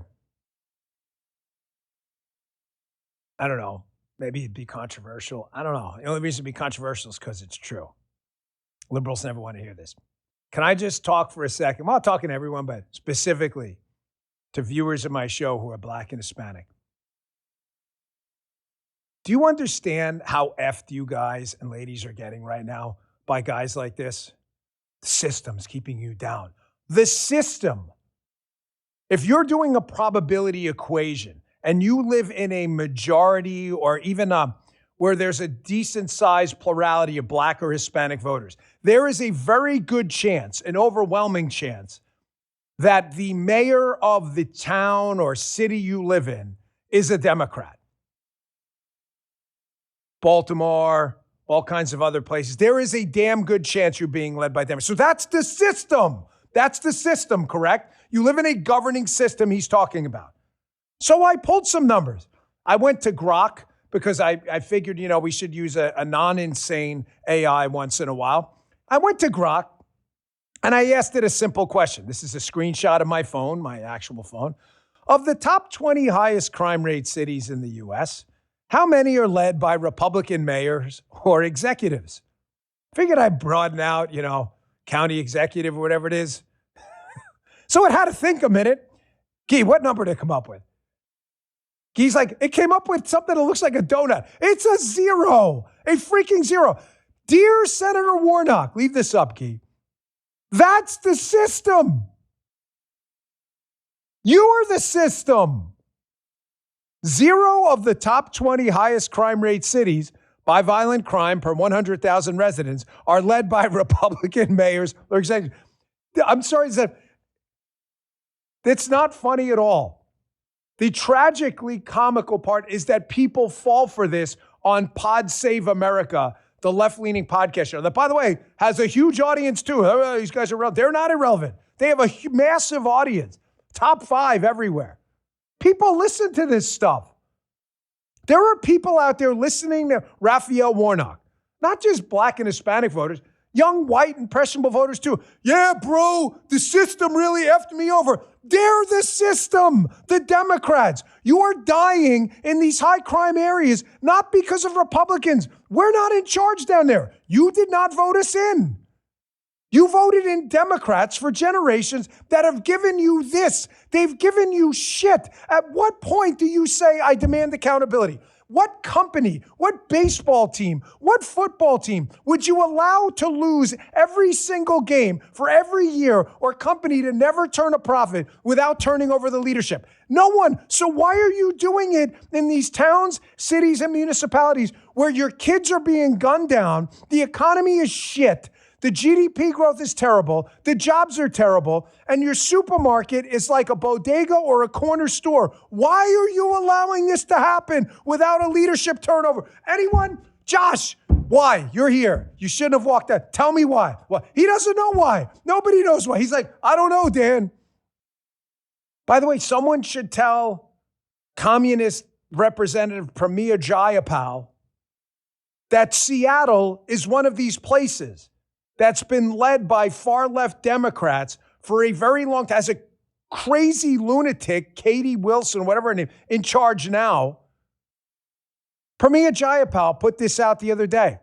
I don't know, maybe it'd be controversial. I don't know. The only reason it'd be controversial is because it's true. Liberals never want to hear this. Can I just talk for a second? Well, I'm talking to everyone, but specifically to viewers of my show who are Black and Hispanic. Do you understand how effed you guys and ladies are getting right now by guys like this? The system's keeping you down. The system. If you're doing a probability equation and you live in a majority or even where there's a decent sized plurality of Black or Hispanic voters, there is a very good chance, an overwhelming chance, that the mayor of the town or city you live in is a Democrat. Baltimore, all kinds of other places. There is a damn good chance you're being led by Democrats. So that's the system. That's the system, correct? You live in a governing system he's talking about. So I pulled some numbers. I went to Grok because I figured, we should use a non-insane AI once in a while. I went to Grok and I asked it a simple question. This is a screenshot of my phone, my actual phone. Of the top 20 highest crime rate cities in the U.S., how many are led by Republican mayors or executives? Figured I'd broaden out, county executive or whatever it is. So it had to think a minute. Gee, what number did it come up with? Guy's like, it came up with something that looks like a donut. It's a zero, a freaking zero. Dear Senator Warnock, leave this up, Guy. That's the system. You are the system. 0 of the top 20 highest crime rate cities by violent crime per 100,000 residents are led by Republican mayors or executives. I'm sorry, that's not funny at all. The tragically comical part is that people fall for this on Pod Save America, the left-leaning podcast show that, by the way, has a huge audience too. These guys are irrelevant. They're not irrelevant. They have a massive audience, top 5 everywhere. People listen to this stuff. There are people out there listening to Raphael Warnock, not just Black and Hispanic voters, young, white, impressionable voters too. Yeah, bro, the system really effed me over. They're the system, the Democrats. You are dying in these high crime areas, not because of Republicans. We're not in charge down there. You did not vote us in. You voted in Democrats for generations that have given you this. They've given you shit. At what point do you say, I demand accountability? What company, what baseball team, what football team would you allow to lose every single game for every year or company to never turn a profit without turning over the leadership? No one. So why are you doing it in these towns, cities, and municipalities where your kids are being gunned down? The economy is shit. The GDP growth is terrible. The jobs are terrible. And your supermarket is like a bodega or a corner store. Why are you allowing this to happen without a leadership turnover? Anyone? Josh, why? You're here. You shouldn't have walked out. Tell me why. Well, he doesn't know why. Nobody knows why. He's like, I don't know, Dan. By the way, someone should tell Communist Representative Pramila Jayapal that Seattle is one of these places that's been led by far-left Democrats for a very long time. As a crazy lunatic, Katie Wilson, whatever her name, in charge now. Pramila Jayapal put this out the other day.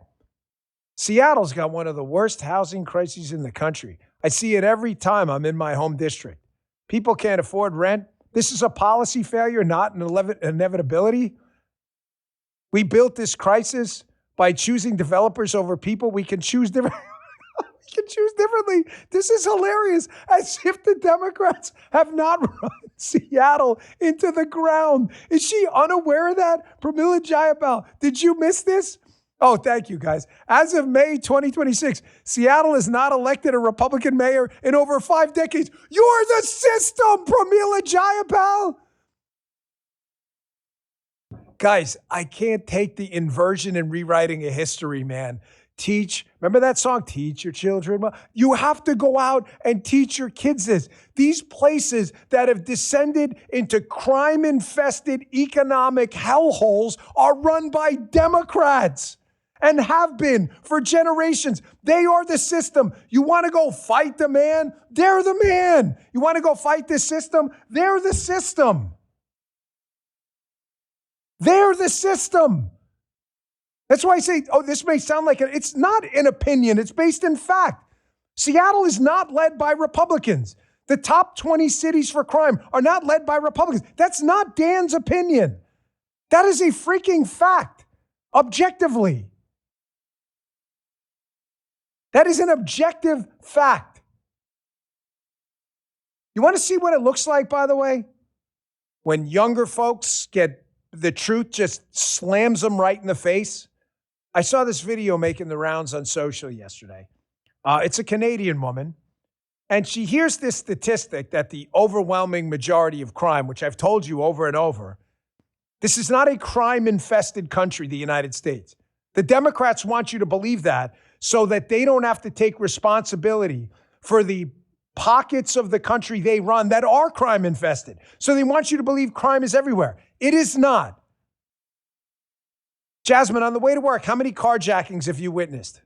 Seattle's got one of the worst housing crises in the country. I see it every time I'm in my home district. People can't afford rent. This is a policy failure, not an inevitability. We built this crisis by choosing developers over people. We can choose different. Can choose differently. This is hilarious. As if the Democrats have not run Seattle into the ground. Is she unaware of that? Pramila Jayapal, did you miss this? Oh, thank you, guys. As of May 2026, Seattle has not elected a Republican mayor in over 5 decades. You're the system, Pramila Jayapal. Guys, I can't take the inversion and rewriting of history, man. Remember that song, Teach Your Children? You have to go out and teach your kids this. These places that have descended into crime-infested economic hellholes are run by Democrats and have been for generations. They are the system. You want to go fight the man? They're the man. You want to go fight the system? They're the system. They're the system. That's why I say, oh, this may sound like it's not an opinion. It's based in fact. Seattle is not led by Republicans. The top 20 cities for crime are not led by Republicans. That's not Dan's opinion. That is a freaking fact, objectively. That is an objective fact. You want to see what it looks like, by the way? When younger folks get the truth just slams them right in the face. I saw this video making the rounds on social yesterday. It's a Canadian woman, and she hears this statistic that the overwhelming majority of crime, which I've told you over and over, this is not a crime-infested country, the United States. The Democrats want you to believe that so that they don't have to take responsibility for the pockets of the country they run that are crime-infested. So they want you to believe crime is everywhere. It is not. Jasmine, on the way to work, how many carjackings have you witnessed?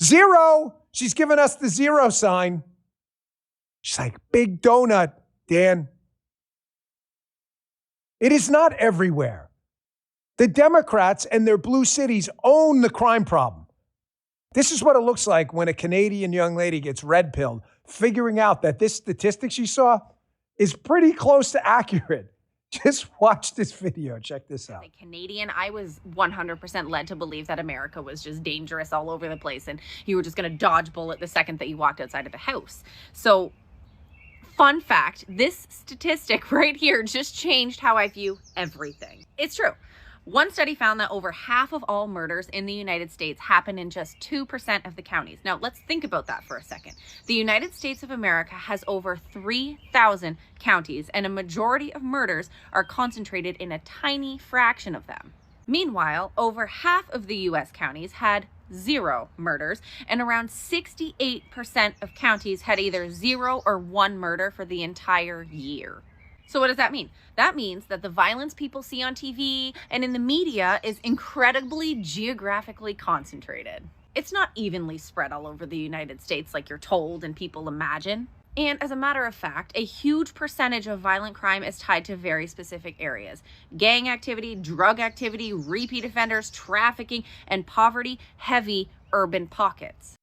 0. She's given us the 0 sign. She's like, big donut, Dan. It is not everywhere. The Democrats and their blue cities own the crime problem. This is what it looks like when a Canadian young lady gets red-pilled, figuring out that this statistic she saw is pretty close to accurate. Just watch this video. Check this out. As a Canadian, I was 100% led to believe that America was just dangerous all over the place and you were just going to dodge bullet the second that you walked outside of the house. So, fun fact, this statistic right here just changed how I view everything. It's true. One study found that over half of all murders in the United States happen in just 2% of the counties. Now, let's think about that for a second. The United States of America has over 3,000 counties, and a majority of murders are concentrated in a tiny fraction of them. Meanwhile, over half of the U.S. counties had 0 murders, and around 68% of counties had either 0 or 1 murder for the entire year. So what does that mean? That means that the violence people see on TV and in the media is incredibly geographically concentrated. It's not evenly spread all over the United States like you're told and people imagine. And as a matter of fact, a huge percentage of violent crime is tied to very specific areas. Gang activity, drug activity, repeat offenders, trafficking, and poverty-heavy urban pockets.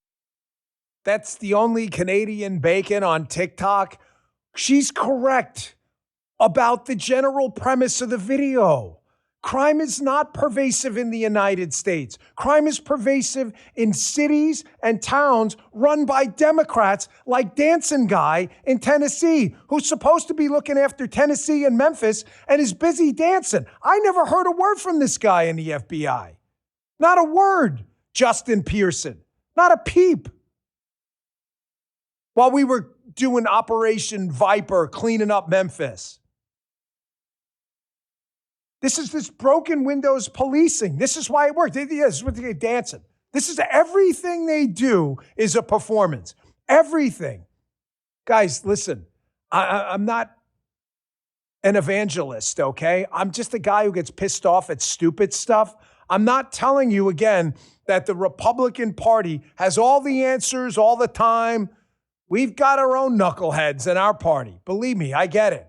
That's the only Canadian bacon on TikTok. She's correct about the general premise of the video. Crime is not pervasive in the United States. Crime is pervasive in cities and towns run by Democrats like Dancing Guy in Tennessee, who's supposed to be looking after Tennessee and Memphis and is busy dancing. I never heard a word from this guy in the FBI. Not a word, Justin Pearson. Not a peep. While we were doing Operation Viper, cleaning up Memphis. This is this broken windows policing. This is why it worked. This is what they're dancing. This is everything they do is a performance. Everything. Guys, listen, I'm not an evangelist, okay? I'm just a guy who gets pissed off at stupid stuff. I'm not telling you, again, that the Republican Party has all the answers all the time. We've got our own knuckleheads in our party. Believe me, I get it.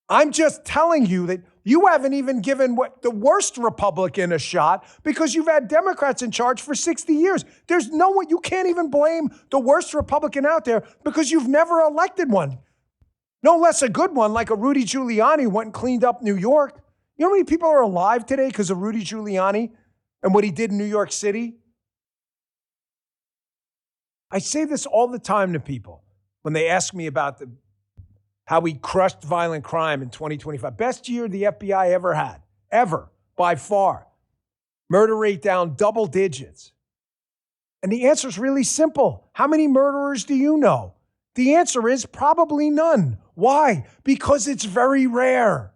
I'm just telling you that you haven't even given the worst Republican a shot because you've had Democrats in charge for 60 years. There's no one, you can't even blame the worst Republican out there because you've never elected one. No less a good one like a Rudy Giuliani went and cleaned up New York. You know how many people are alive today because of Rudy Giuliani and what he did in New York City? I say this all the time to people when they ask me about how we crushed violent crime in 2025. Best year the FBI ever had, ever, by far. Murder rate down double digits. And the answer is really simple. How many murderers do you know? The answer is probably none. Why? Because it's very rare.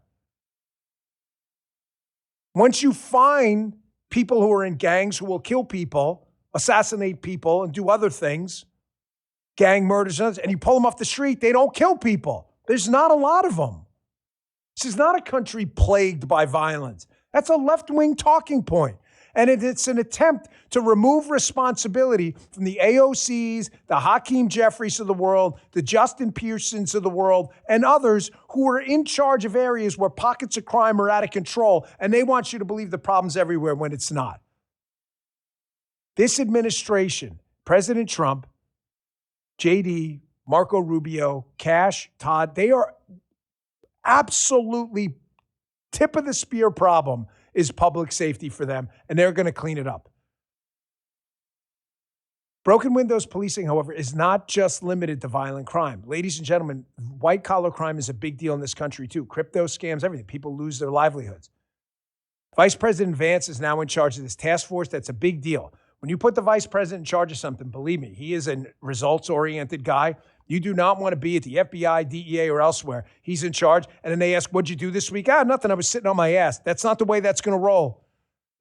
Once you find people who are in gangs who will kill people, assassinate people, and do other things, gang murders, and you pull them off the street, they don't kill people. There's not a lot of them. This is not a country plagued by violence. That's a left-wing talking point. And it's an attempt to remove responsibility from the AOCs, the Hakeem Jeffries of the world, the Justin Pearsons of the world, and others who are in charge of areas where pockets of crime are out of control, and they want you to believe the problem's everywhere when it's not. This administration, President Trump, JD, Marco Rubio, Kash, Todd, they are absolutely tip of the spear problem is public safety for them, and they're going to clean it up. Broken windows policing, however, is not just limited to violent crime. Ladies and gentlemen, white-collar crime is a big deal in this country, too. Crypto scams, everything. People lose their livelihoods. Vice President Vance is now in charge of this task force. That's a big deal. When you put the vice president in charge of something, believe me, he is a results-oriented guy. You do not want to be at the FBI, DEA, or elsewhere. He's in charge, and then they ask, what'd you do this week? Nothing. I was sitting on my ass. That's not the way that's going to roll.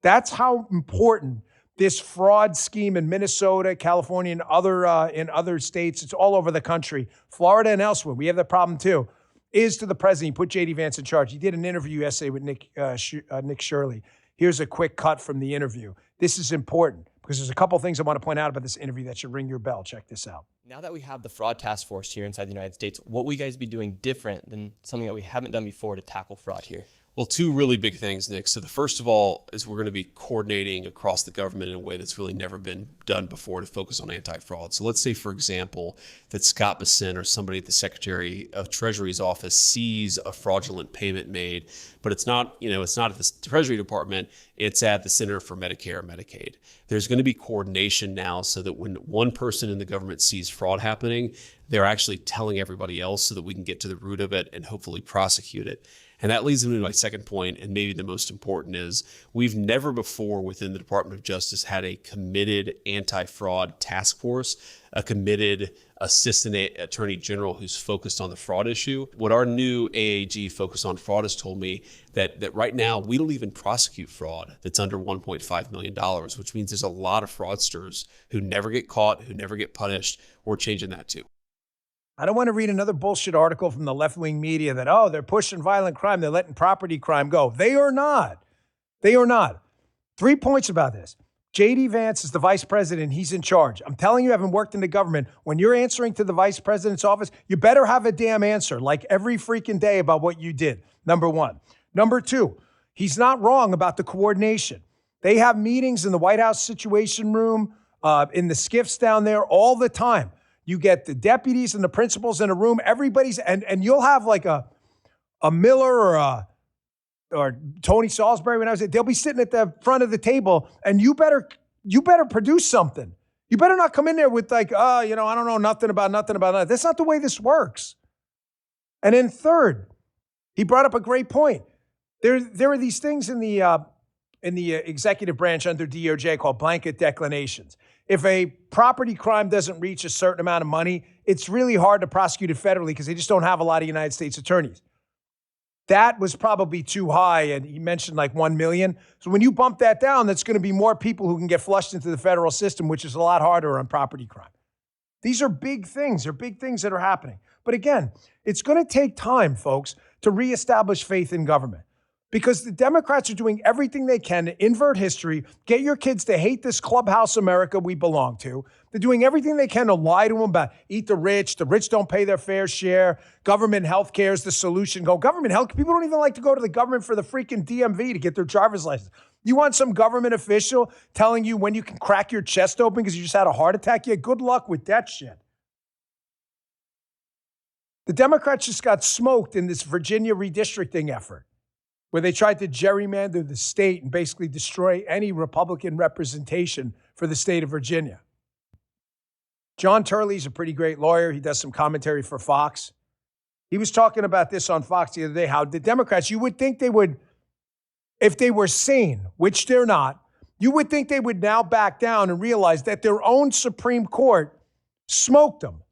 That's how important this fraud scheme in Minnesota, California, and other states, it's all over the country, Florida and elsewhere, we have that problem too, is to the president. He put J.D. Vance in charge. He did an interview yesterday with Nick Shirley. Here's a quick cut from the interview. This is important because there's a couple things I want to point out about this interview that should ring your bell. Check this out. Now that we have the fraud task force here inside the United States, what will you guys be doing different than something that we haven't done before to tackle fraud here? Well, two really big things, Nick. So the first of all is we're going to be coordinating across the government in a way that's really never been done before to focus on anti-fraud. So let's say, for example, that Scott Bessent or somebody at the Secretary of Treasury's office sees a fraudulent payment made, but it's not at the Treasury Department, it's at the Center for Medicare and Medicaid. There's going to be coordination now so that when one person in the government sees fraud happening, they're actually telling everybody else so that we can get to the root of it and hopefully prosecute it. And that leads me to my second point, and maybe the most important is we've never before within the Department of Justice had a committed anti-fraud task force, a committed assistant attorney general who's focused on the fraud issue. What our new AAG focus on fraud has told me that right now we don't even prosecute fraud that's under $1.5 million, which means there's a lot of fraudsters who never get caught, who never get punished. We're changing that too. I don't want to read another bullshit article from the left-wing media that, they're pushing violent crime, they're letting property crime go. They are not. They are not. 3 points about this. J.D. Vance is the vice president. He's in charge. I'm telling you, having worked in the government, when you're answering to the vice president's office, you better have a damn answer, like every freaking day about what you did, number one. Number two, he's not wrong about the coordination. They have meetings in the White House Situation Room, in the skiffs down there all the time. You get the deputies and the principals in a room. Everybody's and you'll have like a Miller or Tony Salisbury when I was there. They'll be sitting at the front of the table, and you better produce something. You better not come in there with like, I don't know nothing about that. That's not the way this works. And then third, he brought up a great point. There are these things in the executive branch under DOJ called blanket declarations. If a property crime doesn't reach a certain amount of money, it's really hard to prosecute it federally because they just don't have a lot of United States attorneys. That was probably too high, and he mentioned like 1 million. So when you bump that down, that's going to be more people who can get flushed into the federal system, which is a lot harder on property crime. These are big things. They're big things that are happening. But again, it's going to take time, folks, to reestablish faith in government. Because the Democrats are doing everything they can to invert history, get your kids to hate this clubhouse America we belong to. They're doing everything they can to lie to them about eat the rich don't pay their fair share, government health care is the solution. Government health, people don't even like to go to the government for the freaking DMV to get their driver's license. You want some government official telling you when you can crack your chest open because you just had a heart attack? Yeah, good luck with that shit. The Democrats just got smoked in this Virginia redistricting effort, where they tried to gerrymander the state and basically destroy any Republican representation for the state of Virginia. John Turley's a pretty great lawyer. He does some commentary for Fox. He was talking about this on Fox the other day, how the Democrats, you would think they would, if they were sane, which they're not, you would think they would now back down and realize that their own Supreme Court smoked them.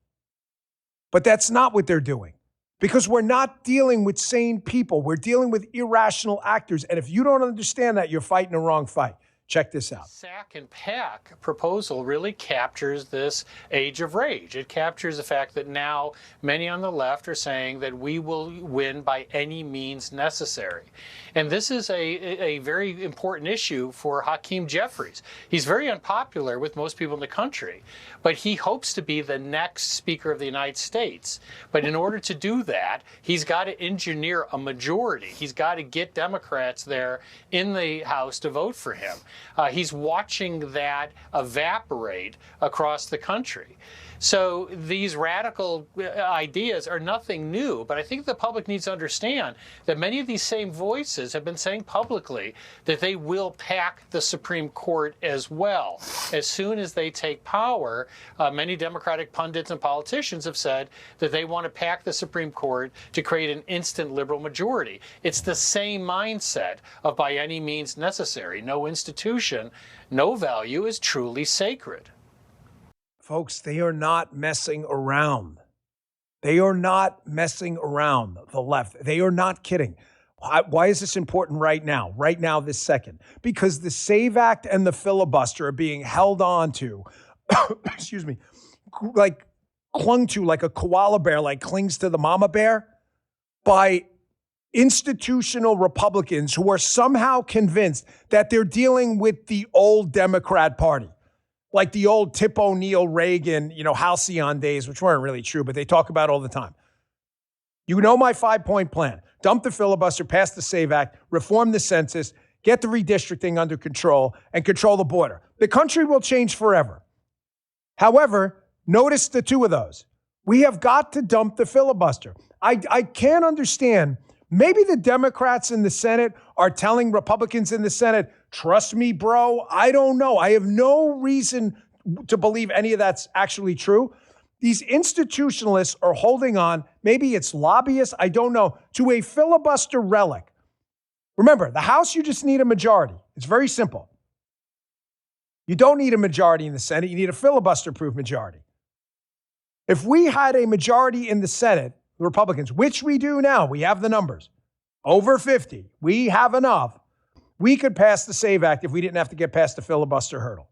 But that's not what they're doing. Because we're not dealing with sane people. We're dealing with irrational actors. And if you don't understand that, you're fighting the wrong fight. Check this out. Sack and pack proposal really captures this age of rage. It captures the fact that now many on the left are saying that we will win by any means necessary. And this is a very important issue for Hakeem Jeffries. He's very unpopular with most people in the country, but he hopes to be the next Speaker of the United States. But in order to do that, he's got to engineer a majority. He's got to get Democrats there in the House to vote for him. He's watching that evaporate across the country. So these radical ideas are nothing new, but I think the public needs to understand that many of these same voices have been saying publicly that they will pack the Supreme Court as well. As soon as they take power, many Democratic pundits and politicians have said that they want to pack the Supreme Court to create an instant liberal majority. It's the same mindset of by any means necessary. No institution, no value is truly sacred. Folks, they are not messing around. They are not messing around, the left. They are not kidding. Why is this important right now? Right now, this second? Because the SAVE Act and the filibuster are being held on to, excuse me, like clung to like a koala bear, like clings to the mama bear, by institutional Republicans who are somehow convinced that they're dealing with the old Democrat Party. Like the old Tip O'Neill, Reagan, halcyon days, which weren't really true, but they talk about all the time. You know my 5-point plan. Dump the filibuster, pass the SAVE Act, reform the census, get the redistricting under control, and control the border. The country will change forever. However, notice the two of those. We have got to dump the filibuster. I can't understand. Maybe the Democrats in the Senate are telling Republicans in the Senate, trust me, bro. I don't know. I have no reason to believe any of that's actually true. These institutionalists are holding on, maybe it's lobbyists, I don't know, to a filibuster relic. Remember, the House, you just need a majority. It's very simple. You don't need a majority in the Senate. You need a filibuster-proof majority. If we had a majority in the Senate, the Republicans, which we do now, we have the numbers, over 50, we have enough, we could pass the SAVE Act if we didn't have to get past the filibuster hurdle.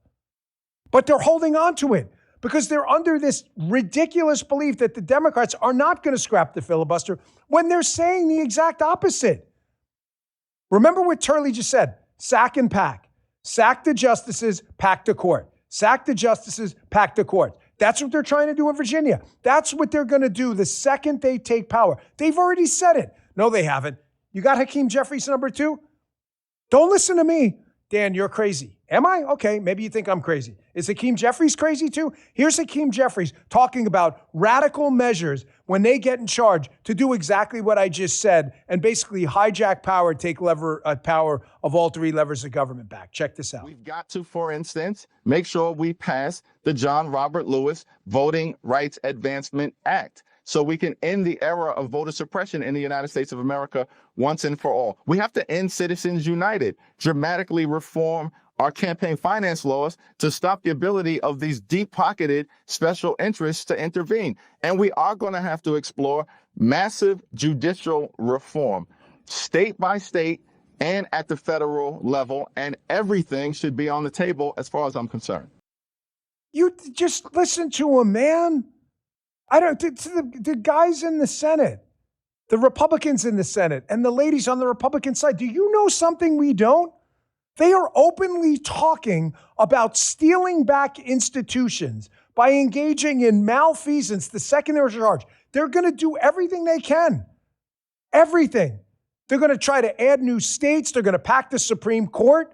But they're holding on to it because they're under this ridiculous belief that the Democrats are not going to scrap the filibuster when they're saying the exact opposite. Remember what Turley just said, sack and pack. Sack the justices, pack the court. Sack the justices, pack the court. That's what they're trying to do in Virginia. That's what they're going to do the second they take power. They've already said it. No, they haven't. You got Hakeem Jeffries number 2? Don't listen to me. Dan, you're crazy. Am I? Okay, maybe you think I'm crazy. Is Hakeem Jeffries crazy too? Here's Hakeem Jeffries talking about radical measures when they get in charge to do exactly what I just said and basically hijack power, take power of all 3 levers of government back. Check this out. We've got to, for instance, make sure we pass the John Robert Lewis Voting Rights Advancement Act so we can end the era of voter suppression in the United States of America once and for all. We have to end Citizens United, dramatically reform our campaign finance laws to stop the ability of these deep-pocketed special interests to intervene. And we are going to have to explore massive judicial reform, state by state and at the federal level, and everything should be on the table as far as I'm concerned. You just listen to him, man. The guys in the Senate, the Republicans in the Senate, and the ladies on the Republican side, do you know something we don't? They are openly talking about stealing back institutions by engaging in malfeasance the second they're charged. They're going to do everything they can. Everything. They're going to try to add new states. They're going to pack the Supreme Court.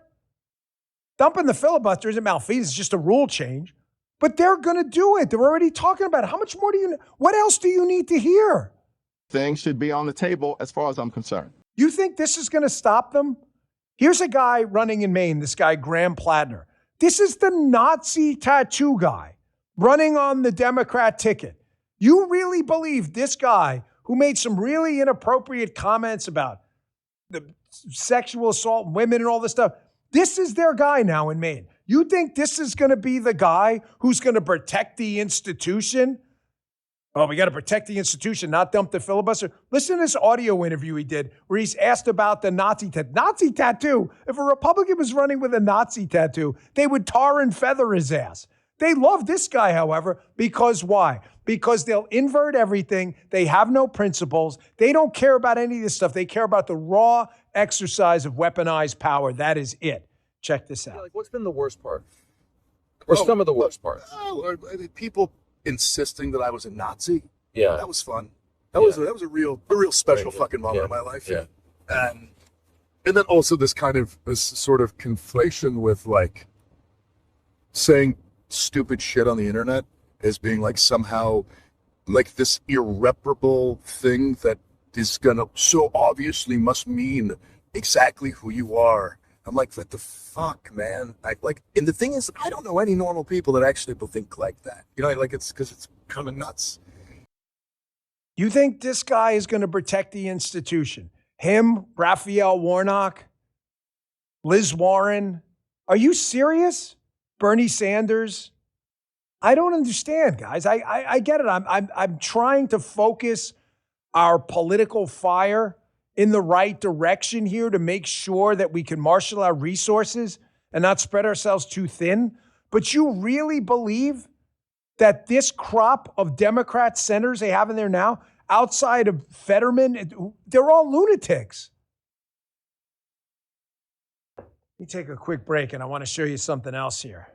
Dumping the filibuster isn't malfeasance, it's just a rule change. But they're going to do it. They're already talking about it. How much more what else do you need to hear? Things should be on the table as far as I'm concerned. You think this is going to stop them? Here's a guy running in Maine, this guy, Graham Platner. This is the Nazi tattoo guy running on the Democrat ticket. You really believe this guy who made some really inappropriate comments about the sexual assault, women and all this stuff, this is their guy now in Maine. You think this is going to be the guy who's going to protect the institution? Oh, we got to protect the institution, not dump the filibuster. Listen to this audio interview he did where he's asked about the Nazi tattoo. If a Republican was running with a Nazi tattoo, they would tar and feather his ass. They love this guy, however, because why? Because they'll invert everything. They have no principles. They don't care about any of this stuff. They care about the raw exercise of weaponized power. That is it. Check this out. What's been the worst part? Or some of the worst parts? People insisting that I was a Nazi. Yeah. That was fun. That was a real special fucking moment in my life. Yeah. And And then also this sort of conflation with like saying stupid shit on the internet as being like somehow like this irreparable thing that is gonna so obviously must mean exactly who you are. I'm like, what the fuck, man? And the thing is, I don't know any normal people that actually think like that. You know, like it's because it's kind of nuts. You think this guy is going to protect the institution? Him, Raphael Warnock, Liz Warren? Are you serious? Bernie Sanders? I don't understand, guys. I get it. I'm trying to focus our political fire in the right direction here to make sure that we can marshal our resources and not spread ourselves too thin. But you really believe that this crop of Democrat senators they have in there now, outside of Fetterman, they're all lunatics. Let me take a quick break, and I want to show you something else here.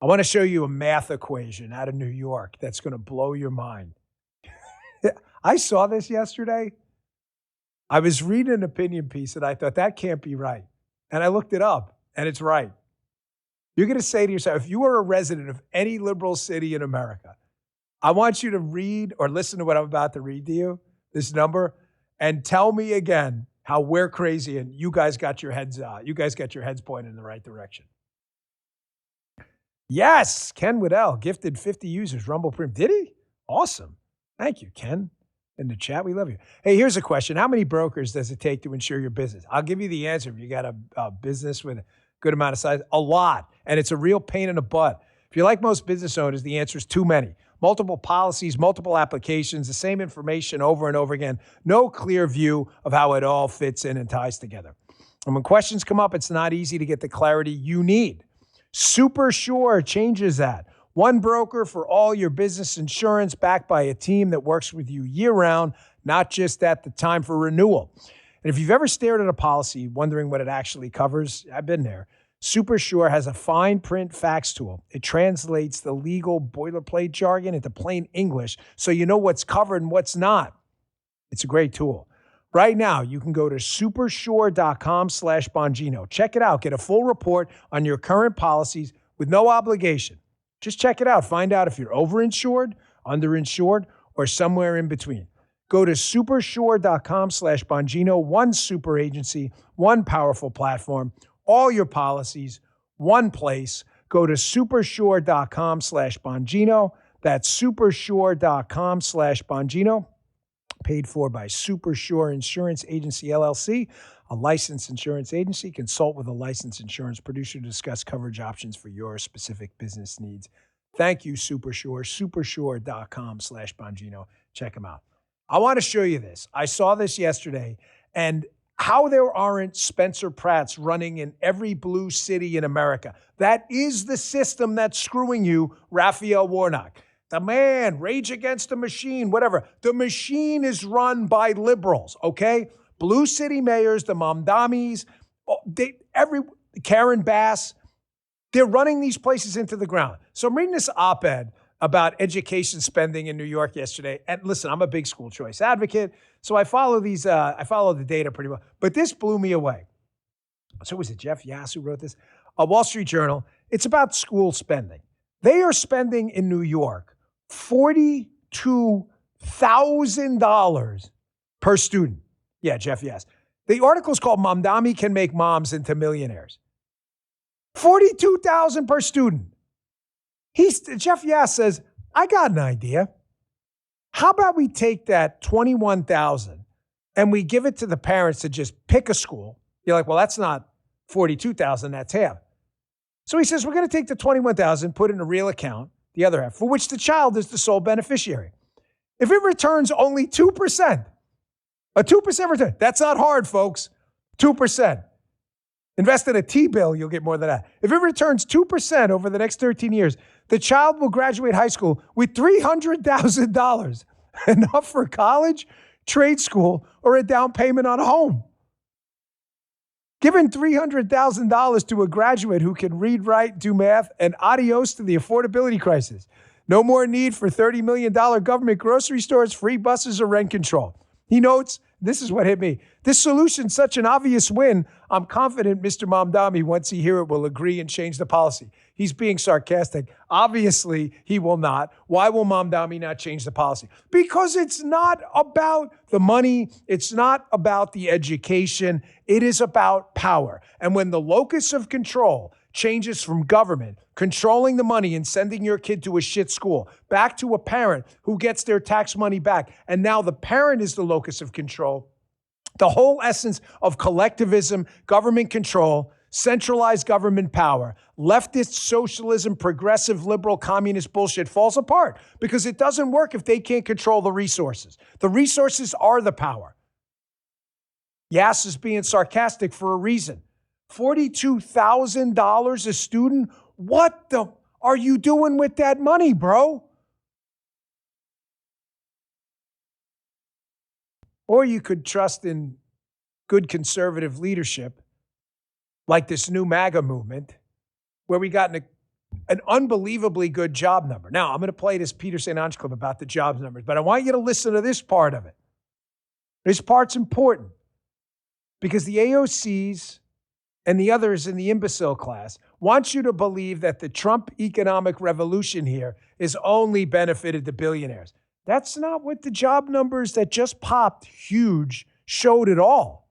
I want to show you a math equation out of New York that's going to blow your mind. I saw this yesterday. I was reading an opinion piece, and I thought, that can't be right. And I looked it up, and it's right. You're going to say to yourself, if you are a resident of any liberal city in America, I want you to read or listen to what I'm about to read to you, this number, and tell me again how we're crazy and you guys got your heads pointed in the right direction. Yes, Ken Waddell gifted 50 users Rumble Premium. Did he? Awesome. Thank you, Ken. In the chat, we love you. Hey, here's a question. How many brokers does it take to insure your business? I'll give you the answer if you got a business with a good amount of size. A lot. And it's a real pain in the butt. If you're like most business owners, the answer is too many. Multiple policies, multiple applications, the same information over and over again. No clear view of how it all fits in and ties together. And when questions come up, it's not easy to get the clarity you need. Super Sure changes that. One broker for all your business insurance, backed by a team that works with you year-round, not just at the time for renewal. And if you've ever stared at a policy wondering what it actually covers, I've been there. Super Sure has a fine print fax tool. It translates the legal boilerplate jargon into plain English so you know what's covered and what's not. It's a great tool. Right now, you can go to supersure.com/Bongino. Check it out. Get a full report on your current policies with no obligation. Just check it out. Find out if you're overinsured, underinsured, or somewhere in between. Go to supersure.com/Bongino. One super agency, one powerful platform, all your policies, one place. Go to supersure.com/Bongino. That's supersure.com/Bongino. Paid for by Super Sure Insurance Agency, LLC, a licensed insurance agency. Consult with a licensed insurance producer to discuss coverage options for your specific business needs. Thank you, Super Sure. Supersure.com/Bongino. Check them out. I want to show you this. I saw this yesterday, and how there aren't Spencer Pratts running in every blue city in America. That is the system that's screwing you, Raphael Warnock. The man, Rage Against the Machine, whatever. The machine is run by liberals, okay? Blue city mayors, the Mamdanis, Karen Bass, they're running these places into the ground. So I'm reading this op-ed about education spending in New York yesterday. And listen, I'm a big school choice advocate, so I follow the data pretty well. But this blew me away. So was it Jeff Yass who wrote this? A Wall Street Journal. It's about school spending. They are spending in New York $42,000 per student. Yeah, Jeff Yass. The article is called Mamdani Can Make Moms into Millionaires. $42,000 per student. Jeff Yass says, I got an idea. How about we take that $21,000 and we give it to the parents to just pick a school? You're like, well, that's not $42,000, that's half. So he says, we're going to take the $21,000, put it in a real account, the other half, for which the child is the sole beneficiary. If it returns only 2%, a 2% return, that's not hard, folks, 2%. Invest in a T-bill, you'll get more than that. If it returns 2% over the next 13 years, the child will graduate high school with $300,000, enough for college, trade school, or a down payment on a home. Giving $300,000 to a graduate who can read, write, do math, and adios to the affordability crisis. No more need for $30 million government grocery stores, free buses, or rent control. He notes, This is what hit me. This solution's such an obvious win. I'm confident Mr. Mamdani, once he hear it, will agree and change the policy. He's being sarcastic. Obviously, he will not. Why will Mamdani not change the policy? Because it's not about the money. It's not about the education. It is about power. And when the locus of control changes from government controlling the money and sending your kid to a shit school back to a parent who gets their tax money back, and now the parent is the locus of control, the whole essence of collectivism, government control, centralized government power, leftist socialism, progressive liberal communist bullshit falls apart because it doesn't work if they can't control the resources. The resources are the power. Yass is being sarcastic for a reason. $42,000 a student? What the are you doing with that money, bro? Or you could trust in good conservative leadership, like this new MAGA movement, where we got an unbelievably good job number. Now, I'm going to play this Peter St. Ange clip about the jobs numbers, but I want you to listen to this part of it. This part's important because the AOCs and the others in the imbecile class want you to believe that the Trump economic revolution here is only benefited the billionaires. That's not what the job numbers that just popped huge showed at all.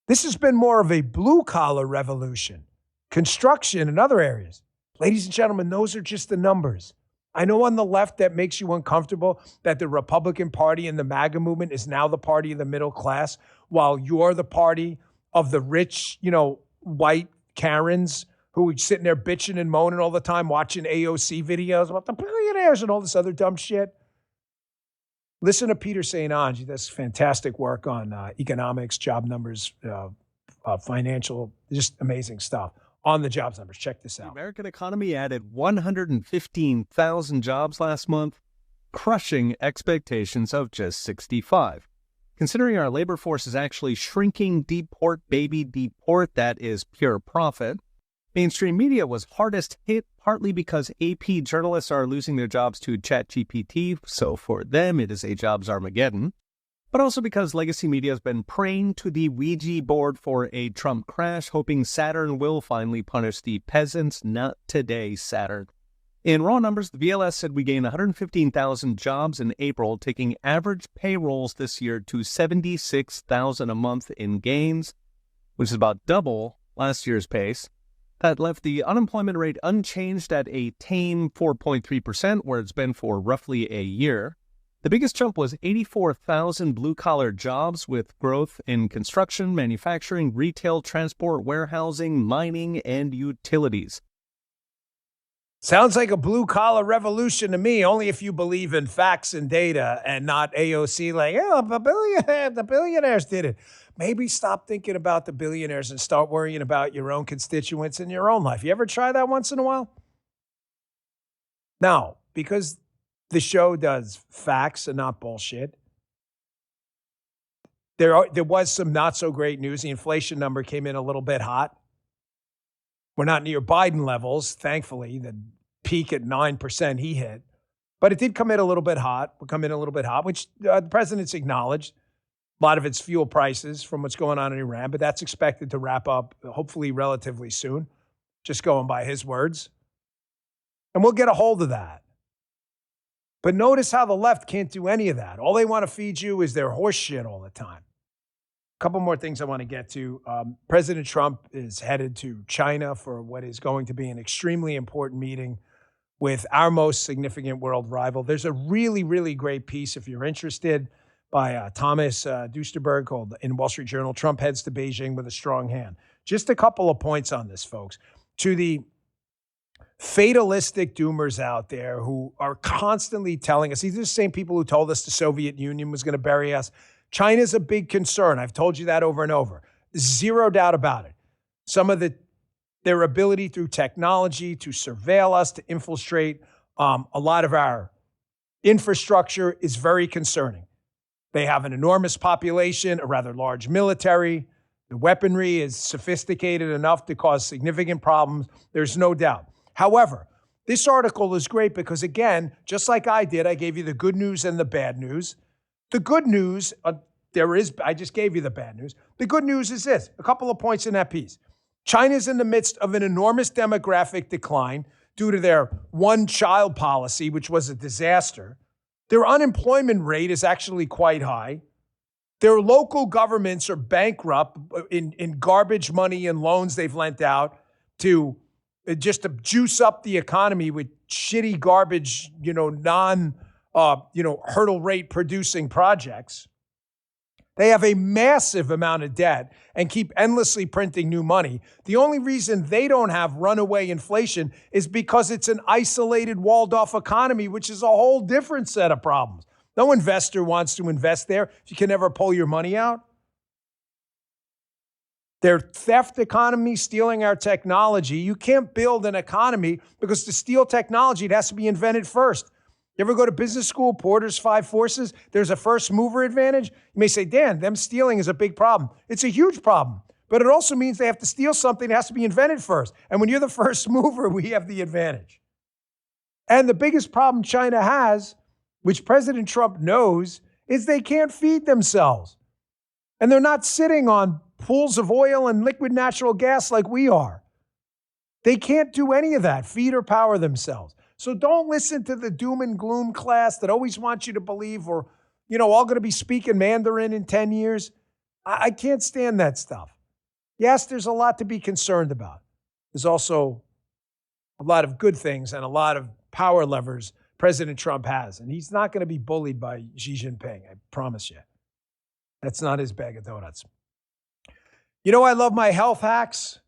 This has been more of a blue-collar revolution, construction and other areas. Ladies and gentlemen, those are just the numbers. I know on the left that makes you uncomfortable that the Republican Party and the MAGA movement is now the party of the middle class, while you're the party of the rich, white Karens who are sitting there bitching and moaning all the time, watching AOC videos about the billionaires and all this other dumb shit. Listen to Peter St. Ange. He does fantastic work on economics, job numbers, financial, just amazing stuff on the jobs numbers. Check this out. The American economy added 115,000 jobs last month, crushing expectations of just 65. Considering our labor force is actually shrinking, deport, baby, deport, that is pure profit. Mainstream media was hardest hit, partly because AP journalists are losing their jobs to ChatGPT, so for them it is a jobs Armageddon. But also because legacy media has been praying to the Ouija board for a Trump crash, hoping Saturn will finally punish the peasants. Not today, Saturn. In raw numbers, the BLS said we gained 115,000 jobs in April, taking average payrolls this year to 76,000 a month in gains, which is about double last year's pace. That left the unemployment rate unchanged at a tame 4.3%, where it's been for roughly a year. The biggest jump was 84,000 blue-collar jobs, with growth in construction, manufacturing, retail, transport, warehousing, mining, and utilities. Sounds like a blue-collar revolution to me, only if you believe in facts and data and not AOC like, the billionaires did it. Maybe stop thinking about the billionaires and start worrying about your own constituents in your own life. You ever try that once in a while? Now, because the show does facts and not bullshit, there was some not-so-great news. The inflation number came in a little bit hot. We're not near Biden levels, thankfully. The peak at 9% he hit. But it did come in a little bit hot, which the president's acknowledged. A lot of it's fuel prices from what's going on in Iran, but that's expected to wrap up hopefully relatively soon, just going by his words. And we'll get a hold of that. But notice how the left can't do any of that. All they want to feed you is their horse shit all the time. A couple more things I want to get to. President Trump is headed to China for what is going to be an extremely important meeting with our most significant world rival. There's a really, really great piece, if you're interested, by Thomas Duesterberg called in Wall Street Journal, Trump heads to Beijing with a strong hand. Just a couple of points on this, folks. To the fatalistic doomers out there who are constantly telling us, these are the same people who told us the Soviet Union was going to bury us. China's a big concern. I've told you that over and over. Zero doubt about it. Some of their ability through technology to surveil us, to infiltrate a lot of our infrastructure is very concerning. They have an enormous population, a rather large military. The weaponry is sophisticated enough to cause significant problems. There's no doubt. However, this article is great because, again, just like I did, I gave you the good news and the bad news. The good news, I just gave you the bad news. The good news is this, a couple of points in that piece. China's in the midst of an enormous demographic decline due to their one-child policy, which was a disaster. Their unemployment rate is actually quite high. Their local governments are bankrupt in garbage money and loans they've lent out to just to juice up the economy with shitty garbage, hurdle rate producing projects. They have a massive amount of debt and keep endlessly printing new money. The only reason they don't have runaway inflation is because it's an isolated, walled-off economy, which is a whole different set of problems. No investor wants to invest there if you can never pull your money out. Their theft economy, stealing our technology. You can't build an economy because to steal technology, it has to be invented first. You ever go to business school, Porter's 5 Forces? There's a first mover advantage. You may say, Dan, them stealing is a big problem. It's a huge problem, but it also means they have to steal something that has to be invented first. And when you're the first mover, we have the advantage. And the biggest problem China has, which President Trump knows, is they can't feed themselves. And they're not sitting on pools of oil and liquid natural gas like we are. They can't do any of that, feed or power themselves. So don't listen to the doom and gloom class that always wants you to believe we're, all going to be speaking Mandarin in 10 years. I can't stand that stuff. Yes, there's a lot to be concerned about. There's also a lot of good things and a lot of power levers President Trump has. And he's not going to be bullied by Xi Jinping, I promise you. That's not his bag of donuts. I love my health hacks.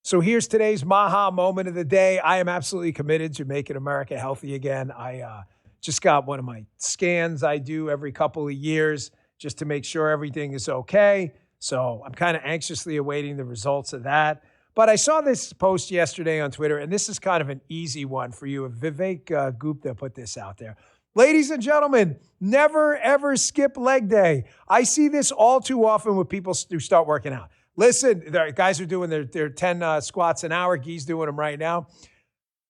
So here's today's Maha moment of the day. I am absolutely committed to making America healthy again. I just got one of my scans I do every couple of years just to make sure everything is okay. So I'm kind of anxiously awaiting the results of that. But I saw this post yesterday on Twitter, and this is kind of an easy one for you. Vivek Gupta put this out there. Ladies and gentlemen, never, ever skip leg day. I see this all too often with people who start working out. Listen, the guys are doing their 10 squats an hour. Guy's doing them right now.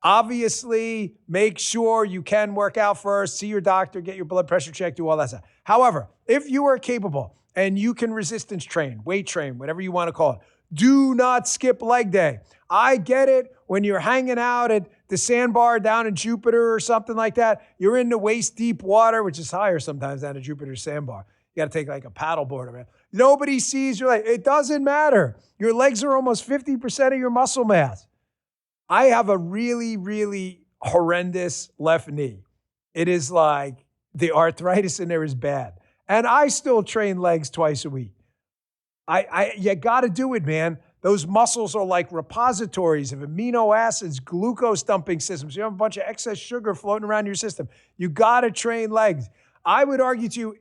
Obviously, make sure you can work out first. See your doctor, get your blood pressure checked, do all that stuff. However, if you are capable and you can resistance train, weight train, whatever you want to call it, do not skip leg day. I get it when you're hanging out at the sandbar down in Jupiter or something like that. You're in the waist-deep water, which is higher sometimes than a Jupiter sandbar. You got to take like a paddleboard around. Nobody sees your leg. It doesn't matter. Your legs are almost 50% of your muscle mass. I have a really, really horrendous left knee. It is like the arthritis in there is bad. And I still train legs twice a week. You got to do it, man. Those muscles are like repositories of amino acids, glucose dumping systems. You have a bunch of excess sugar floating around your system. You got to train legs. I would argue to you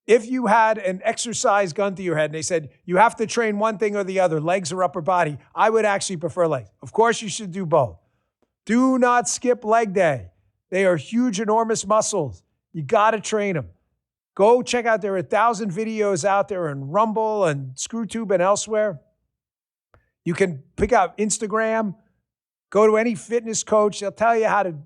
if you had an exercise gun to your head and they said you have to train one thing or the other, legs or upper body, I would actually prefer legs. Of course, you should do both. Do not skip leg day. They are huge, enormous muscles. You got to train them. Go check out, there are 1,000 videos out there in Rumble and ScrewTube and elsewhere. You can pick out Instagram, go to any fitness coach. They'll tell you how to,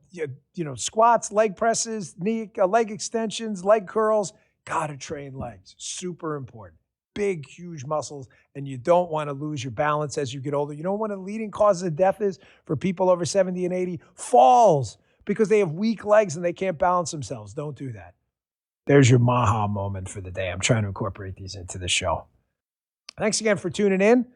squats, leg presses, leg extensions, leg curls. Got to train legs. Super important. Big, huge muscles, and you don't want to lose your balance as you get older. You know what one of the leading causes of death is for people over 70 and 80? Falls, because they have weak legs and they can't balance themselves. Don't do that. There's your Maha moment for the day. I'm trying to incorporate these into the show. Thanks again for tuning in.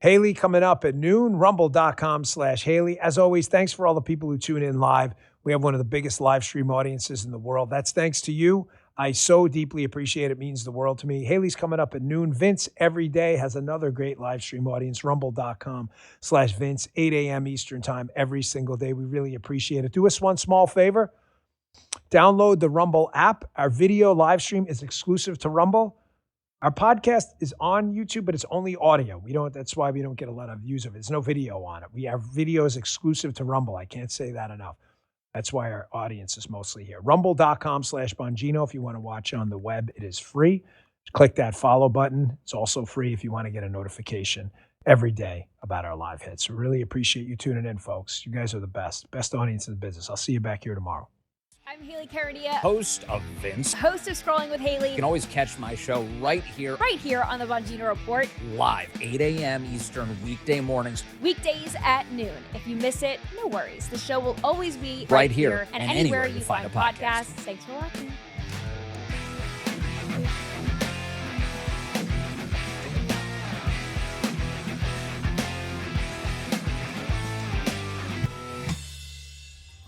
Haley coming up at noon, rumble.com/Haley. As always, thanks for all the people who tune in live. We have one of the biggest live stream audiences in the world. That's thanks to you. I so deeply appreciate it. It means the world to me. Haley's coming up at noon. Vince every day has another great live stream audience, rumble.com/Vince, 8 a.m. Eastern time every single day. We really appreciate it. Do us one small favor. Download the Rumble app. Our video live stream is exclusive to Rumble. Our podcast is on YouTube, but it's only audio. That's why we don't get a lot of views of it. There's no video on it. Our video is exclusive to Rumble. I can't say that enough. That's why our audience is mostly here. Rumble.com/Bongino. If you want to watch on the web, it is free. Click that follow button. It's also free if you want to get a notification every day about our live hits. We really appreciate you tuning in, folks. You guys are the best audience in the business. I'll see you back here tomorrow. I'm Haley Cardia, host of Vince, host of Scrolling with Haley. You can always catch my show right here on the Bongino Report, live 8 a.m. Eastern weekday mornings, weekdays at noon. If you miss it, no worries. The show will always be right here and anywhere you find podcasts. Thanks for watching.